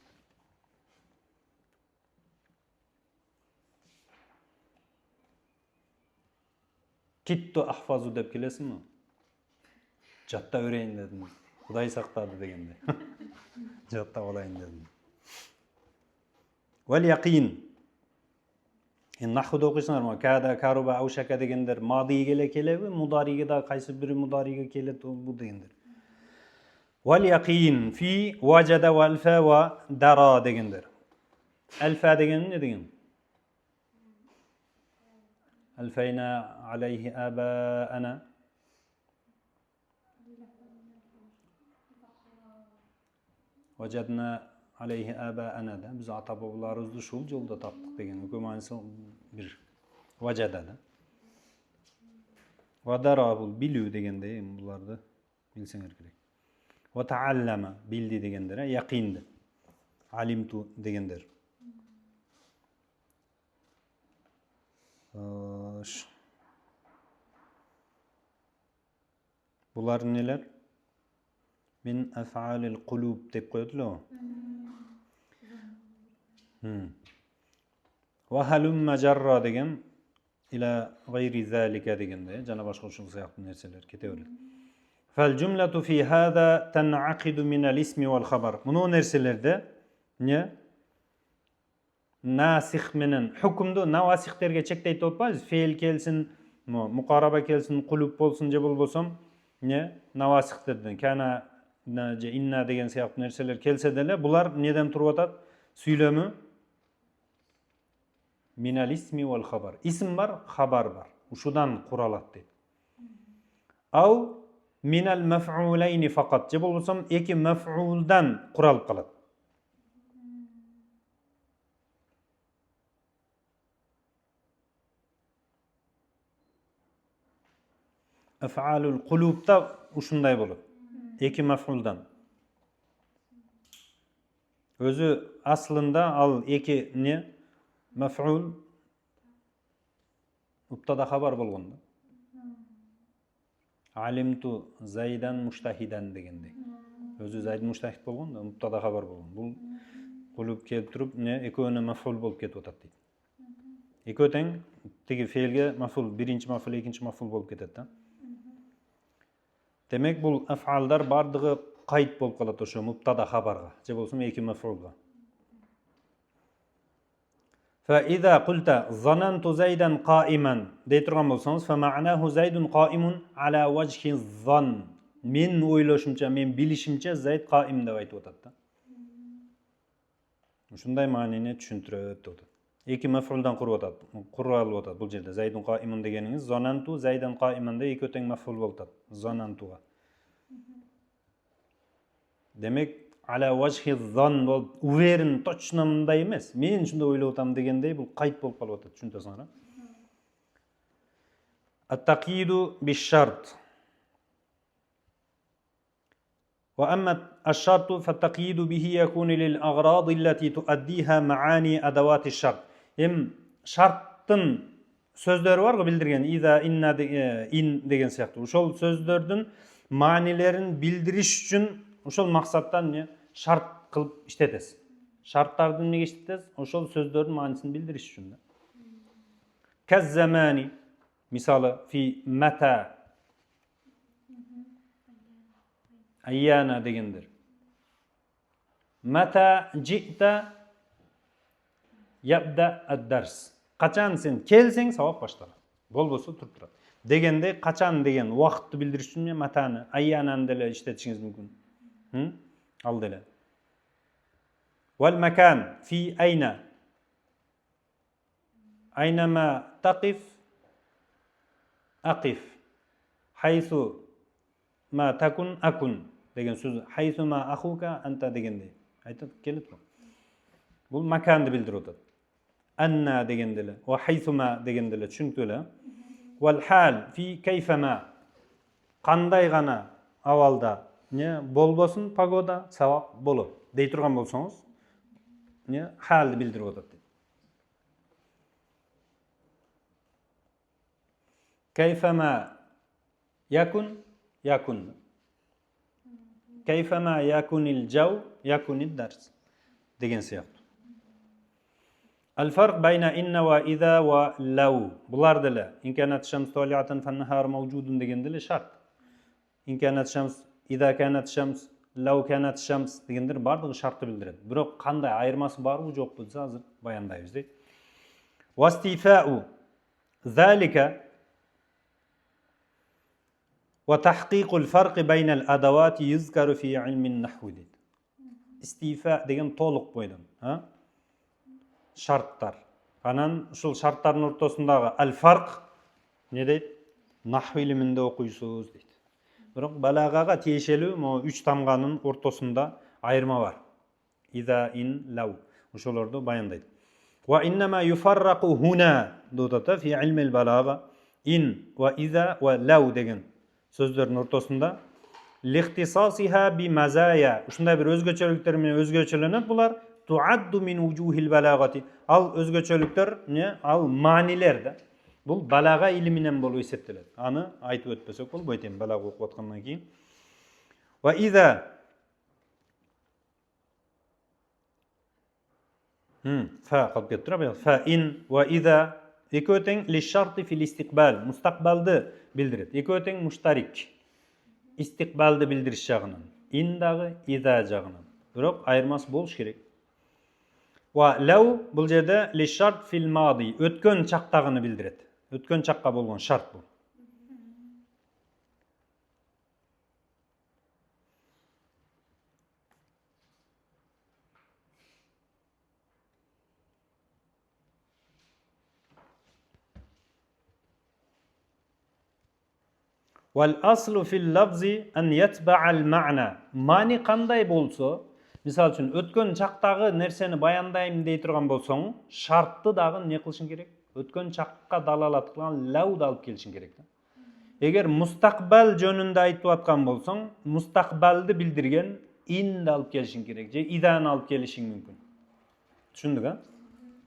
Китту ахфазу деп келесиңби? Жатта берейин дедим. Кудай сактады дегенде. Жатта болайын дедим. Вал яқин. Нахуда окуйсуңарбы? Када, каруба, аушака дегендер мадиге эле келеби, мудариге да кайсы бири мудариге келет бу дегендер. Вал яқин фи важада вал фа ва дара дегендер. Alfa degeni ne degen? Alfayna alayhi abaana. Vajadna alayhi abaana da biz ata-bobolarimizni şol yolda tapdık degen. Kömanisi bir vajadada. Vadarabul bilu degende bulardı bilseňer gerek. Wa ta'allama bildi degenlere yaqindi. Alimtu degenler. Bular neler? Min af'alil qulub dep koydular. Wa halumma jarra degen ila gayri zalika degende jana başga uşul saýakly nerseler keteberdi. Fal jumlatu fi hada tan'aqidu min al-ismi wal khabar. Bunu nerselerde ne? Nasih menen hukmdu nawasihlerge çekdeýip otpayız. Feil kelsin, muqaraba kelsin, qulub bolsun je bolbosam ne? Nawasihlerden kana je inna degen saýakly nerseler kelse dele bular neden turup atat? Süýlemi minal ismi wal khabar. İsim var, habar var. Uşudan kuralat deydi. Aw minal maf'ulayni faqat. Je bolsam iki maf'uldan kuralıp kalat. Af'alul qulubda uşunday bolot. Iki maf'uldan. Özü aslında al iki ne? Maf'ul mubtada habar bolganda. Alimtu Zaydan mujtahidan degende. Özü Zayd mujtahid bolganda, mubtada habar bolgon. Bul qulub kelip turup ne eköne maf'ul bolup ketip atat deydi. Ekoteň tigi feilge maf'ul, birinci maf'ul, ikinci maf'ul bolup ketet da. Demek bul af'aldar bardygy qayt bolup kalat oşo mubtada habarga, je bolsam iki maf'ulga. فإذا قلت ظننت زيدا قائما deyturgan bolsaňyz فمعناه زيد قائم على وجه الظن. Men oýlaşymça, men bilişimçe Zayd qaim dep aýtyp atat da. Şunday maanyny düşündirip atat. Iki maf'uldan kurup atat, kuralyp atat bul jerde. Zaydun qaimun degeniňiz zonantu Zaydan qaiman da iki öteň maf'ul bolup atat. Zonantuga. Demek ala wajhi zan bolup uwerin точно mындай emes. Men şunda oýlap atam degендей bul qayt bolup kalyp atat. Düşünteňiz. At-taqyidu biş-şart. Wa amma aş-şartu fa-taqyidu bihi yakunu lil-aghrad allati tuaddiha ma'ani adawati aş-şart. Hem şarttın sözleri var bildirgen iza inna in degen saýakly. Uşol sözlerdin manilerin bildiriş üçin uşol maksattan ne? Şart kılıp işletes. Şartlardan ne işletes? Uşol sözlerdin manisini bildiriş üçin. Kez zamani misalı fi mata ayyana degendir. Mata ji'ta yabda ad-dars. Kaçan sen kelseň sabak başlar. Bolbosa turup turat. Degende kaçan degen wagtty bildiriş üçin matany ayyanan dele işletişiňiz mümkin. Al dele. Wal makan fi ayna. Aynama taqif aqif. Haythu ma takun akun degen söz. Haythu ma akhuka anta degende. Aytyp kelip dur. Bul makandy bildirip atat. Anna degendele ve haythuma degendele çünküle wal hal fi kayfama qanday gana awalda ne bolbosun pagoda sawab bolup deyturgan bolsaňyz ne haldy bildirip atat. Kayfama yakun yakun. Kayfama yakunil jaw yakunid dars degen saýakly. الفرق بين إن وإذا ولو bular dile إن كانت الشمس طالعة فالنهار موجود degendile şart. إن كانت الشمس إذا كانت الشمس لو كانت الشمس degendir bardygy şartty bildiredi. Birok kanday aýyrmasy barby jok bolsa hazır bayandaýbız deydi. Wastifa'u zalika wa tahqiqul farqi baynal adawati yuzkaru fi ilmin nahwi deydi. İstifa degen toluq boýdan, ha? шарттар. Анан ушул шарттардын ортосундагы аль-фарк не дейт? Нахв илиминде окуйсуз дейт. Бирок балагага тиешелүү могу 3 тамганын ортосунда айырма бар. Иза, ин, лау. Ошолорду баяндайт. Ва иннама юфаррaqu хуна додата фи илмил балага ин ва иза ва лау деген сөздөрдүн ортосунда лихтисасиха би мазая. Ушундай бир өзгөчөлүктөр менен өзгөчөлөнөт булар. Туадду мин вужухил балагати. Ал өзгөчөлүктөр не? Ал маанилер да. Бул балага илиминен болуп эсептелет. Аны айтып өтпөсөк болбойт эми балага окуп аткандан кийин. Ва иза фа калып кетип турат. Фа ин ва иза экөө тең ли шарти фил истикбал. Мустакбалды билдирет. Экөө тең муштарик. Истикбалды билдириш жагынан. Ин дагы иза жагынан. Бирок айырмасы болуш керек. Ва лау бул жерде ли шарт фил мади. Өткөн чактагыны билдирет. Өткөн чакка болгон шарт бул. Вал аслу фил лафзи ан ятбa'al ma'na. Мани кандай болсо, мисалы үчүн өткөн чактагы нерсени баяндайм дей турган болсоң, шартты дагы не кылышың керек? Өткөн чакка далалат кылган лауды алып келишиң керек да. Эгер мустакбал жөнүндө айтып аткан болсоң, мустакбалды билдирген инди алып келишиң керек же иданы алып келишиң мүмкүн. Түшүндүк, а?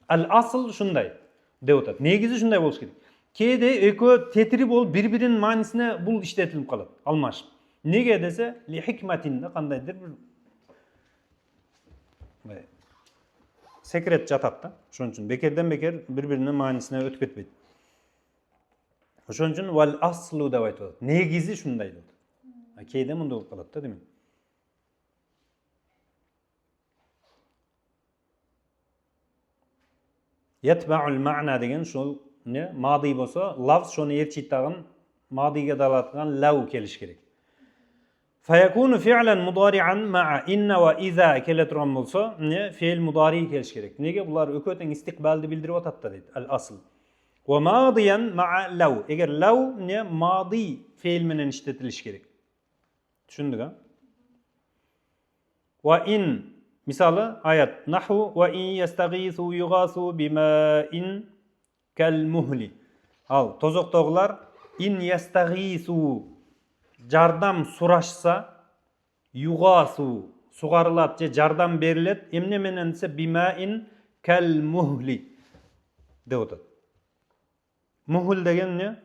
Ал асл ушундай деп атат. Негизи ушундай болуш керек. Кээде экөө тетири болуп бири-биринин маанисине бул иштетилип калат, алмашып. Неге десе, ли хикматин кандайдыр бир секрет жатат да. Ошон үчүн бекерден бекер бири-биринин маанисине өтүп кетпейт. Ошон үчүн вал аслу деп айтып атат. Негизи ушундай деп атат. Кээде мындай болуп калат да демек. Ятбa'ul ma'na деген ушул не мади болсо, лафз шону ээрчийт дагы мадиге далаткан лау келиш керек. Фаякуну фи'лан мудари'ан ма'a инна ва иза келе турган болсо, не фе'л мудари келиш керек. Неге булар экөө тең истикбалды билдирип атат да дейт. Ал асл. Ва мадиян ма'a лау. Эгер лау не мади фе'л менен иштетилиш керек. Түшүндүк, а? Ва ин мисалы аят наху ва ин ястагису югасу бимаин кал-мухли. Ал тозоктогулар ин ястагису жардам сурашса, югасу сугарылат же жардам берилет. Эмне менен десе бимаин кал-мухли деп атат. Мухл деген не?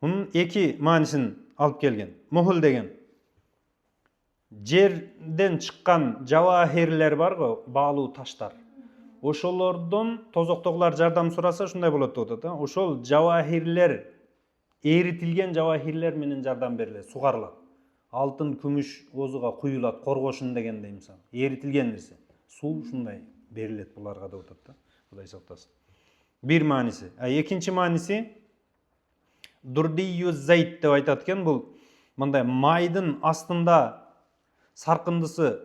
Мунун эки маанисин алып келген. Мухл деген жерден чыккан жавахирлер бар го, баалуу таштар. Ошолордон тозоктогулар жардам сураса ушундай болот деп атат. Ошол жавахирлер, эритилген жавахирлер менен жардам берилет, сугарылат. Алтын, күмүш озуга куюлат, коргошун дегендей мисалы. Эритилген нерсе. Суу ушундай берилет буларга деп атат да. Кудай сактасын. Бир мааниси. Экинчи мааниси дурдию зайт деп айтат экен. Бул мындай майдын астында саркындысы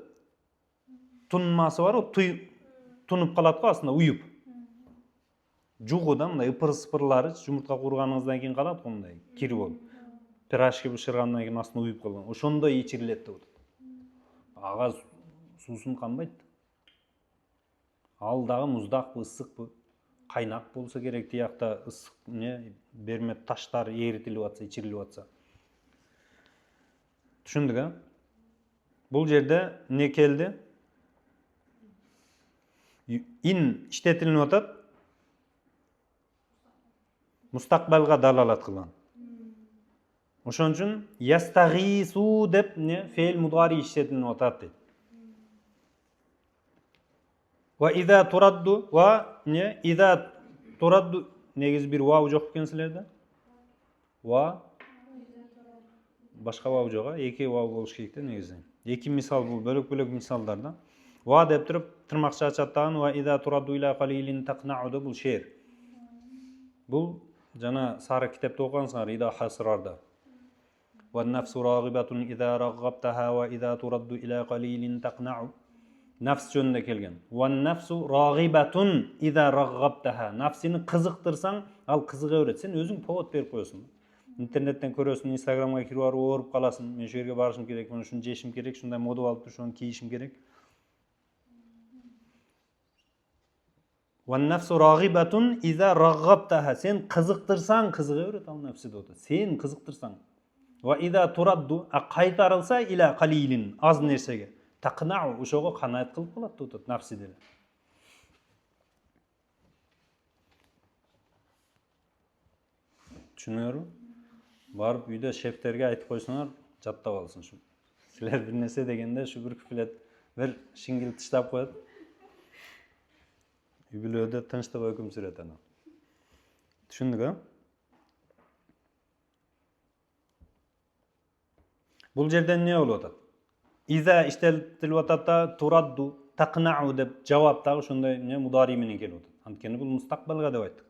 тунмасы бар, тунуп калат го астында уюп. Жугу да мындай ыпыр-сыпырлары жумуртка курганыңыздан кийин калат го мындай кирип болуп. Пирожки бышыргандан кийин астына уюп калган. Ошондой ичирилет деп атат. Ага суусун канбайт. Ал дагы муздакпы, ысыкпы, кайнак болсо керек, тиякта ысык не бермет таштар эритилип атса, ичирилип атса. Түшүндүк, а? Бул жерде не келди? Ин иштетилип атат. Мустакбалга далалат кылган. Ошон үчүн ястагису деп не фе'л мудари иштетилип атат дейт. Ва иза турадду ва не иза турадду негизи бир вау жок экен силерде? Ва башка вау жок, эки вау болуш керек да негизи. Эки мисал бул бөлөк-бөлөк мисалдар да. Ва деп туруп тырмакча ачаттаган ва иза турадду иля қалилин тақнау бул ше'r. Бул жана сары китепте окугансыңар ида хасрарда. Ва нафсу рагибатун иза рагабтаха ва иза турадду иля қалилин тақнау. Nafs жөнінде келген. Wan nafsu raghibatun idha raghhabtaha. Nafsini qiziqtirsang, al qiziqa beradi. Sen o'zing повод berib qo'yasan. Internetten ko'rasan, Instagramga kirib borib o'rib qalasan. Men shu yerga borishim kerak, buni shuni jeshim kerak, shunday moda olib shuni kiyishim kerak. Wan nafsu raghibatun idha raghhabtaha. Sen qiziqtirsang, qiziqa beradi al nafsi deydi. Sen qiziqtirsang. Va idha turaddu qaytarilsa ila qalilin, az narsaga. Taqna'u o'shaga qanoat qilib qoladi deydi nafsi dedi. Tushunarmi? Borib uyda sheflarga aytib qo'ysalar, jattab olsin shu. Sizlar bir narsa deganda shu bir kuflat bir shingil tishlab qo'yadi. Uylarda tinchlik hukm suradi. Tushundingmi? Bu yerda ne bo'ladi? İza işletilyotda turaddu taqna'u deb javobdagi shunday mudari bilan keladi. Antkeni bu mustaqbalga deb aytdik.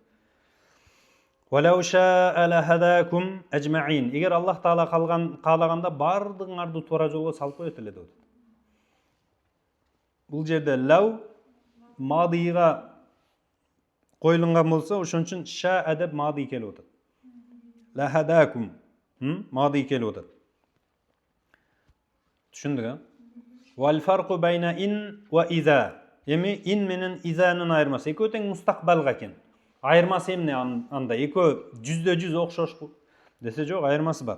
Walau sha'a lahadakum ajma'in. Eğer Allah Taala qalaganda bardığыңарды to'ra yo'lga salib qo'yadi dedi. Bu yerda law madiga qo'yilgan bo'lsa, o'shuning uchun sha'a deb madi keladi. Lahadakum madi keladi. Tushundingmi? Wal farqu bayna in va iza. Yemi in menen izanın ayırması. Eko teng mustaqbalga ekan. Ayırması emne anda? Eko %100 o'xshash dese yo'q, ayırması bor.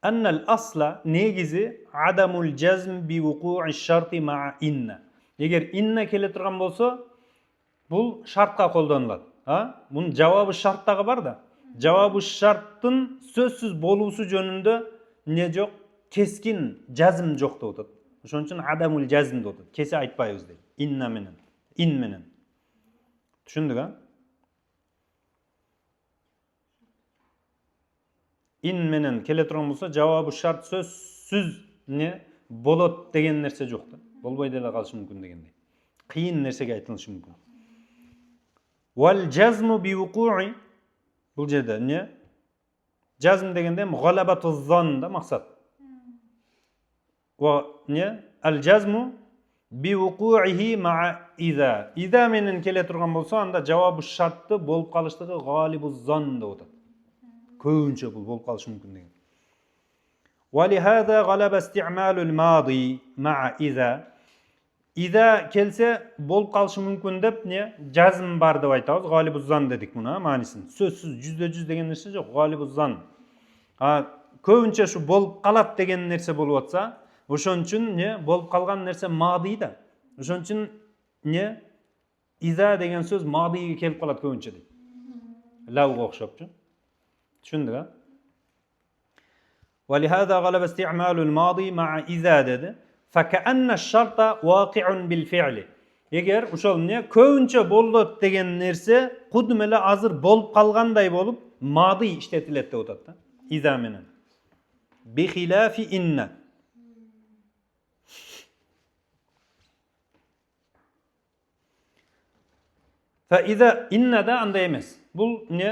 Annal asla negizi adamul jazm bi wuqu'i sharti ma'a inna. Eğer inna kele turgan bo'lsa, bu şartqa qo'llaniladi. Ha? Bunun javobi shartdagi bor da. Javobi shartın so'zsiz bo'lusi jönünde ne yo'q? Keskin jazm yo'q deydi. O'shuning uchun adamul jazm deydi. Kesa aytmaymiz deydi. Inna menen, in menen. Tushundingmi? In menen kele turgan bo'lsa, javobi shart so'zsiz ne bo'ladi degan narsa yo'qdi. Bo'lmaydi dela qolishi mumkin degandek. Qiyin narsaga aytilishi mumkin. Wal jazmu bi wuqu'i bu yerda ne? Jazm deganda ham g'alabatuz zonna maqsad. Ve ne? Al jazmu bi wuqu'ihi ma'a iza. İza menen kele turgan bolsa, anda javobi shartda bo'lib qolishligi g'olibuz zon deydi. Ko'pincha bu bo'lib qolishi mumkin degan. Wa li hada g'alaba isti'malul madi ma'a iza. Iza kelse bo'lib qolishi mumkin deb ne? Jazm bor deb aytamiz. G'olibuz zon dedik buni ma'nosini. So'zsiz %100 degan narsa yo'q. G'olibuz zon. Ha, ko'pincha shu bo'lib qoladi degan narsa bo'lib o'tsa, o'shuning uchun ne bo'lib qolgan narsa madiyda. O'shuning uchun ne iza degan so'z madiga kelib qoladi ko'pincha deydi. Lavga o'xshabchi. Tushundingmi? Va lihada g'alaba isti'malul madi ma'a iza dedi. Fa ka'anna ash-sharta waqi'un bil fi'li. Eğer o'shal ne ko'pincha bo'ldi degan narsa qudmila hozir bo'lib qolganday bo'lib madi ishlatiladi deb o'tadi. Iza menen. Bi khilafi inna. Fa iza inna da anda emas. Bu ne?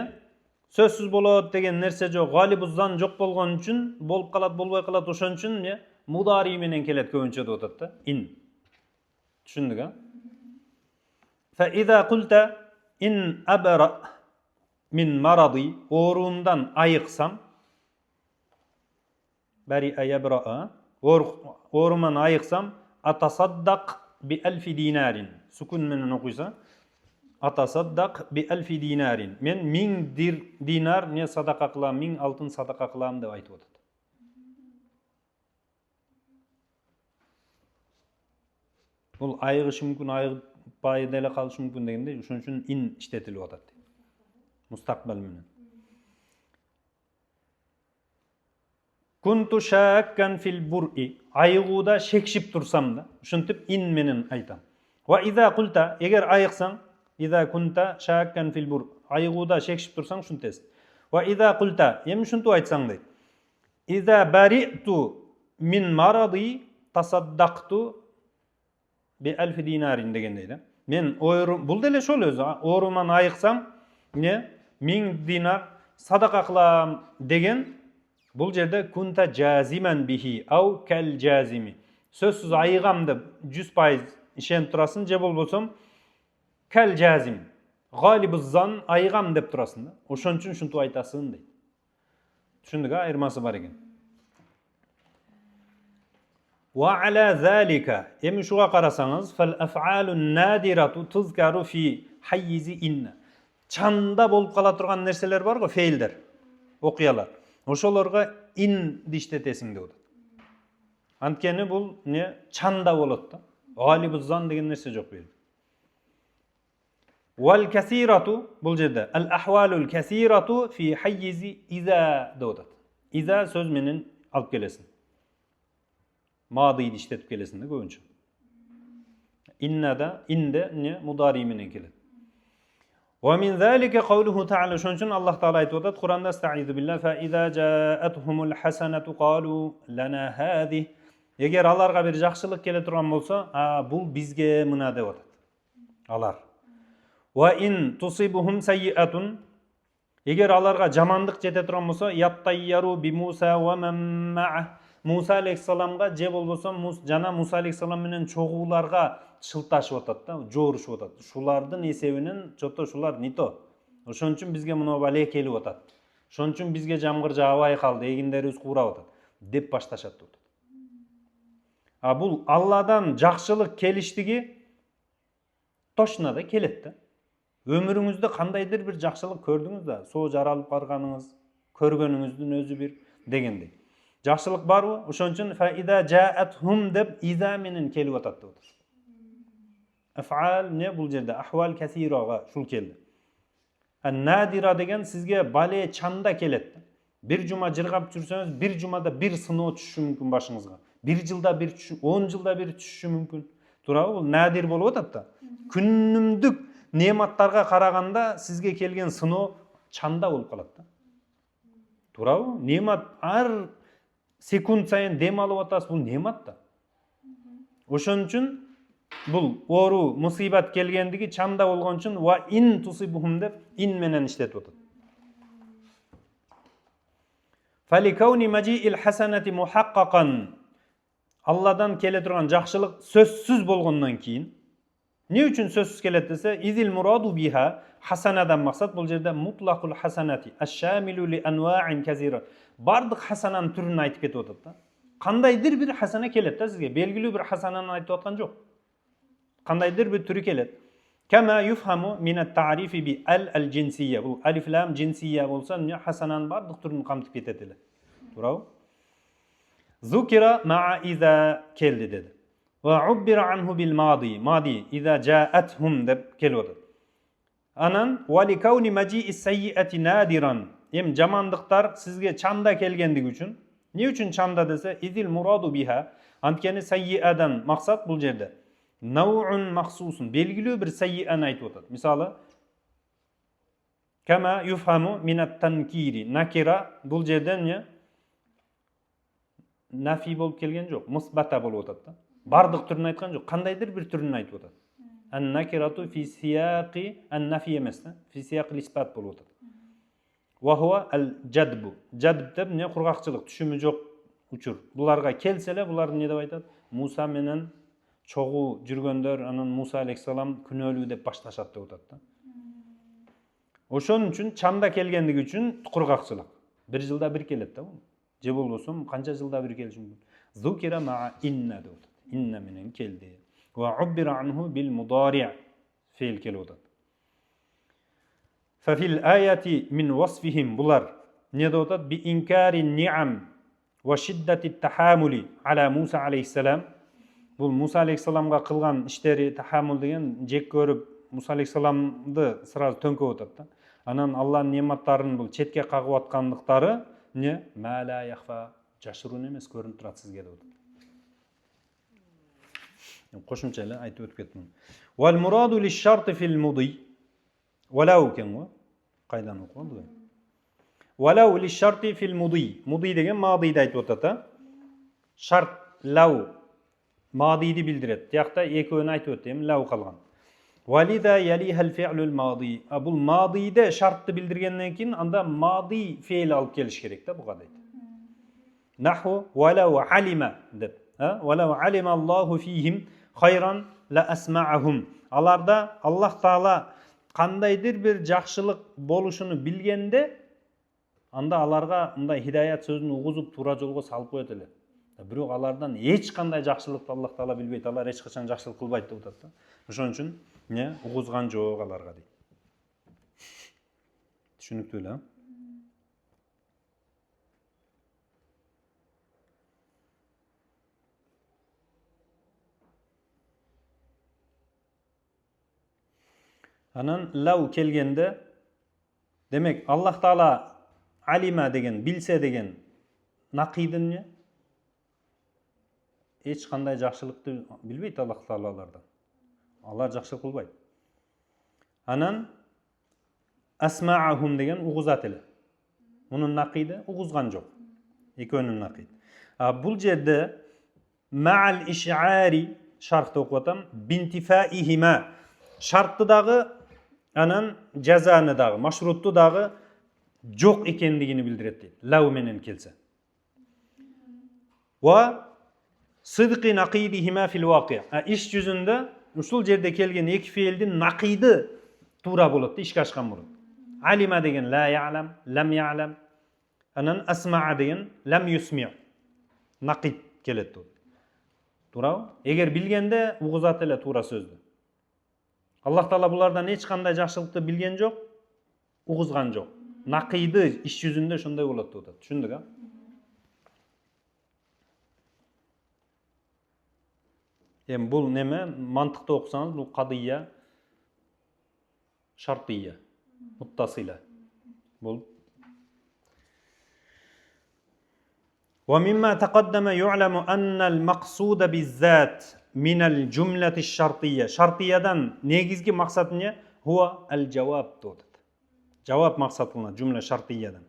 So'zsiz bo'ladi degan narsa yo'q, g'olibuz zon yo'q bo'lgani uchun bo'lib qoladi, bo'lmay qoladi, o'shaning uchun ne? Mudari bilan keladi ko'pincha deb o'tadi. In. Tushundingmi? Fa iza qulta in abra min maradi, o'rundan ayiqsam, bari ayabra, o'ruman ayiqsam, atasaddaq bi 1000 dinarin. Sukun bilan o'qiysa, atasaddaq bi 1000 dinarin. Men 1000 dinar ne sadaqa qilam, 1000 oltin sadaqa qilam deb aytib o'tadi. Bu ayg'ishi mumkin, ayg'payda qolishi mumkin deganda, shuning uchun in ishlatilib o'tadi. Mustaqbal bilan. Kuntu shakkan fil bur'i. Ayg'uda shekshib tursam-da, shuntib in menen aytam. Va iza qulta, eğer ayiqsang, iza kunta shakkan fil bur'. Ayg'uda shekshib tursang shuntes. Va iza qulta, hem shuntu aytsang deydi. Iza bari'tu min maradi tasaddaqtu bi 1000 dinarin degan deydi. Men o'yrum, bu dele şol o'zi, o'ruman ayiqsam, ne? 1000 dinar sadaqa qilam degan. Bu yerda kunta jaziman bihi au kal jazimi. Сөзсіз айығам деп 100% ішеніп тұрасың, же болбосом кәл жазим. Ғалибуз зан айығам деп тұрасың да. Ошон үчүн ушинтип айтасың дейт. Түшүндүк, айырмасы бар экен. Ва аля залика, эми ушуга карасаңыз, фал аф'алу надирату тузкару фи хайизи инна. Чанда болуп кала турган нерселер бар го, фейлдер, окуялар. Ошолорго ин иштетесиң деп атат. Анткени бул не чанда болот да. Галибуз зан деген нерсе жок бу жерде. Вал касирату, бул жерде ал ахвалул касирату фи хайизи иза деп атат. Иза сөз менен алып келесиң. Мадийди иштетип келесиң да көбүнчө. Иннада, инде не мудари менен келет. Ва мин залика каулуху таала, ошон үчүн Аллах таала айтып атат Кур'анда: "Стаизу билла фа иза жаатхумул хасанату қалу лана хади." Эгер аларга бир жакшылык келе турган болсо, бул бизге мына деп атат. Алар. Ва ин тусибухум сайиатун, эгер аларга жамандык жете турган болсо, яттайяру би Муса ва ман ма'a. Муса алейхиссаламга же болбосо жана Муса алейхиссалам менен чогууларга шылташып атат да, жоорушуп атат. Шулардын эсебинен чото шулар нито. Ошон үчүн бизге мына бале келип атат. Ошон үчүн бизге жамгыр жаабай калды, эгиндерибиз куурап атат деп башташат деп атат. Бул Алладан жакшылык келиштиги точно да келет да. Өмүрүңүздө кандайдыр бир жакшылык көрдүңүз да, соо жаралып барганыңыз, көргөнүңүздүн өзү бир дегендей. Жакшылык барбы? Ошон үчүн фа иза жаатхум деп иза менен келип атат деп атат. Аф'ал не бул жерде ахвал касирага шул келди. Надира деген сизге бале чанда келет. Бир жума жыргап жүрсөңүз, бир жумада бир сыноо түшүшү мүмкүн башыңызга. Бир жылда бир түшүшү, 10 жылда бир түшүшү мүмкүн. Туурабы? Бул надир болуп атат да. Күнүмдүк нематтарга караганда сизге келген сыноо чанда болуп калат да. Туурабы? Немат ар секунд сайын дем алып атасыз, бул немат да. Ошон үчүн бул оору, мусибат келгендиги чанда болгон үчүн ва ин тусибухум деп ин менен иштетип атат. Фаликауни маджиил хасанати мухаққақан, Алладан келе турган жакшылык сөзсүз болгондон кийин, не үчүн сөзсүз келет десе, изил мураду биха, хасанадан максат бул жерде мутлакул хасанати аш-шамилу ли анва'ин казира. Бардык хасананын түрүн айтып кетип атат да. Кандайдыр бир хасана келет да сизге, белгилүү бир хасананы айтып аткан жок. Кандайдыр бир түрү келет. Кама юфхаму мин ат-ta'rifi би al-jinsiyya. Бул алиф лам jinsiyya болсо, хасананын бардык түрүн камтып кетет эле. Туурабы? Зукира ма'a иза келди деди. Ва уббира анху бил мади. Мади иза жаатхум деп келип атат. Анан вали кауни маджи'ис сайyi'ати надиран. Эми жамандыктар сизге чанда келгендиги үчүн, не үчүн чанда десе, изил мураду биха, анткени сайyi'адан максат бул жерде наун махсусун, белгилүү бир сайyi'аны айтып атат. Мисалы, кама юфхаму минат танкири, накира бул жерден не нафи болуп келген жок, мусбата болуп атат да. Бардык түрүн айткан жок, кандайдыр бир түрүн айтып атат. Ан-накирату фи сияқи ан-нафи эмес да, фи сияқи исбат болуп атат. Ва хуа ал-жадбу. Жадб деп не кургакчылык, түшүмү жок учур. Буларга келсе эле, булар эмне деп айтат? Муса менен чогуу жүргөндөр, анан Муса алейхиссалам күнөөлүү деп башташат деп атат да. Ошон үчүн чанда келгендиги үчүн кургакчылык. Бир жылда бир келет да бул. Же болбосо канча жылда бир келиши мүмкүн. Зукира ма'a инна деп атат. Инна менен келди. Ва уббира анху бил мудари' фейл келип атат. Фа фил аяти мин васфихим, булар не деп атат? Би инкари ни'ам ва шиддати тахамули ала Муса алейхиссалам. Бул Муса алейхиссаламга кылган иштери, тахамул деген жек көрүп Муса алейхиссаламды сразу төңкөп атат да. Анан Алланын нематтарын бул четке кагып аткандыктары не мала яхфа, жашыруун эмес, көрүнүп турат сизге деп атат. Кошумча эле айтып өтүп кеттим. Вал мураду лиш-шарти фил муди. Валау кен го. Кайдан окуду? Валау лиш-шарти фил муди. Муди деген мадийди айтып атат. Шарт лау мадийди билдирет. Тиякта экөөнү айтып өттү, эми лау калган. Валида ялихал фи'лул мади. Бул мадийде шартты билдиргенден кийин анда мади фейл алып келиш керек да буга дейт. Наху валау алима деп. وَلَوْ عَلِمَ اللّٰهُ ف۪يهِمْ خَيْرًا لَأَسْمَعَهُمْ. Alarda Allah Taala kandaydır bir жақшылық болушunu bilgende, anda alarga mындай hidayat sözünü uğuzup tura jolgo salıp koyot ele. Бирок алардан эч кандай жакшылыкты Аллах Таала билбейт, алар эч качан жакшылык кылбайт деп атат да. Ошон үчүн угузган жок аларга дейт. Түшүнүктүү эле? Анан лау келгенде, демек Аллах Таала алима деген, билсе деген накыйдын эч кандай жакшылыкты билбейт Аллах Таала алардан. Алар жакшылык кылбайт. Анан асмаахум деген угузат эле. Мунун накыйды угузган жок. Экөөнүн накыйды. Бул жерде маал иш'ари шартты окуп атам. Бинтифаихима. Шартты дагы анан жазаны дагы, машрутту дагы жок экендигини билдирет дейт. Лау менен келсе. Ва сыдқи нақидихима фил вақи. Иш жүзүндө ушул жерде келген эки феилдин накыйды туура болот, ишке ашкан болот. Алима деген ла я'лам, лам я'лам. Анан асмаа деген лам юсми'. Накыйд келет. Туурабы? Эгер билгенде угузат эле туура сөздү. Аллах Таала булардан эч кандай жакшылыкты билген жок, угузган жок. Накыйды иш жүзүндө ошондой болот деп атат. Түшүндүк, а? Бул неме мантыкты окусаңыз, бул кадыя, шартыя, муттасила. Бул ومما تقدم يعلم أن المقصود بالذات من الجملة الشرطية. Шартиядан негизги максат эмне? Huwa al-jawab деп. Жавап максатына жумла шартиядан.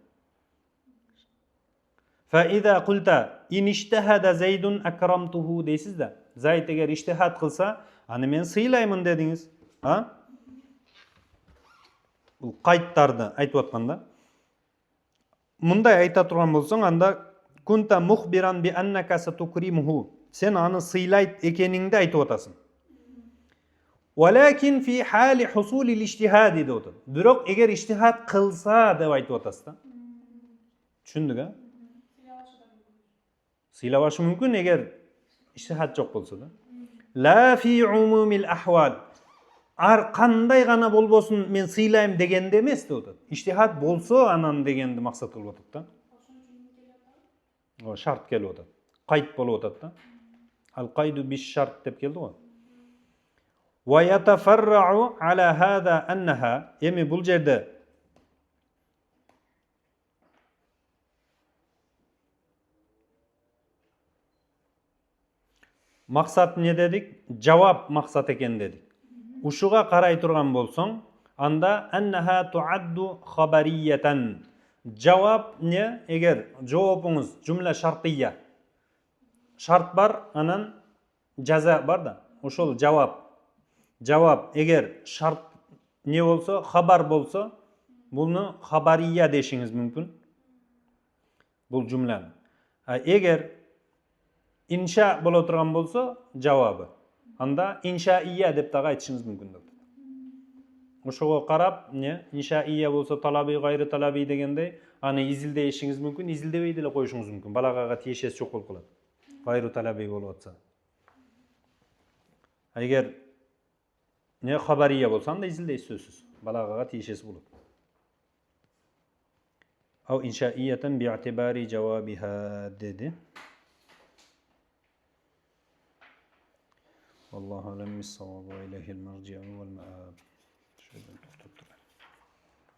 فإذا قلت إن اجتهد زيد أكرمته дейсиз да. Зайд эгер иштихад кылса, аны мен сыйлаймын дедиңиз. Бул кайттарды айтып атканда. Мындай айта турган болсоң, анда кунта мухбиран би аннака сатукримуху. Сен аны сыйлайт экениңди айтып атасың. Валакин фи хали хусули лиштихади деп атат. Бирок эгер иштихад кылса деп айтып атасыз да. Түшүндүк, а? Сыйлабашы мүмкүн эгер иштихад жок болсо да. Ла фи умумил ахвал. Ар кандай гана болбосун мен сыйлайм дегенде эмес деп атат. Иштихад болсо анан дегенди максат кылып атат да. Шарт келип атат. Кайт болуп атат да. Ал кайду биш шарт деп келди го. Ва ятафаррау ала хада аннаха. Эми бул жерде максат не дедик? Жавап максат экен дедик. Ушуга карай турган болсоң, анда аннаха туадду хабариятан. Жавап не? Эгер жоопуңуз жумла шартыя. Шарт бар, анан жаза бар да. Ошол жавап. Жавап эгер шарт не болсо, хабар болсо, буну хабария дешиңиз мүмкүн. Бул жумла. Эгер инша боло турган болсо, жавабы. Анда иншаия деп дагы айтышыңыз мүмкүн деп. Ошого карап, иншаия болсо талаби гайры талаби дегендей, аны изилдешиңиз мүмкүн, изилдебей деле коюшуңуз мүмкүн. Балагага тиешеси жок болуп калат. Гайры талаби болуп атса. Эгер хабария болсо, анда изилдейсиз сөзсүз. Балагага тиешеси болот. Ау иншаиятан би'атибари жавабиха dedi. Wallahu alem bis-sawab ve ileyhil merci'u vel ma'ab.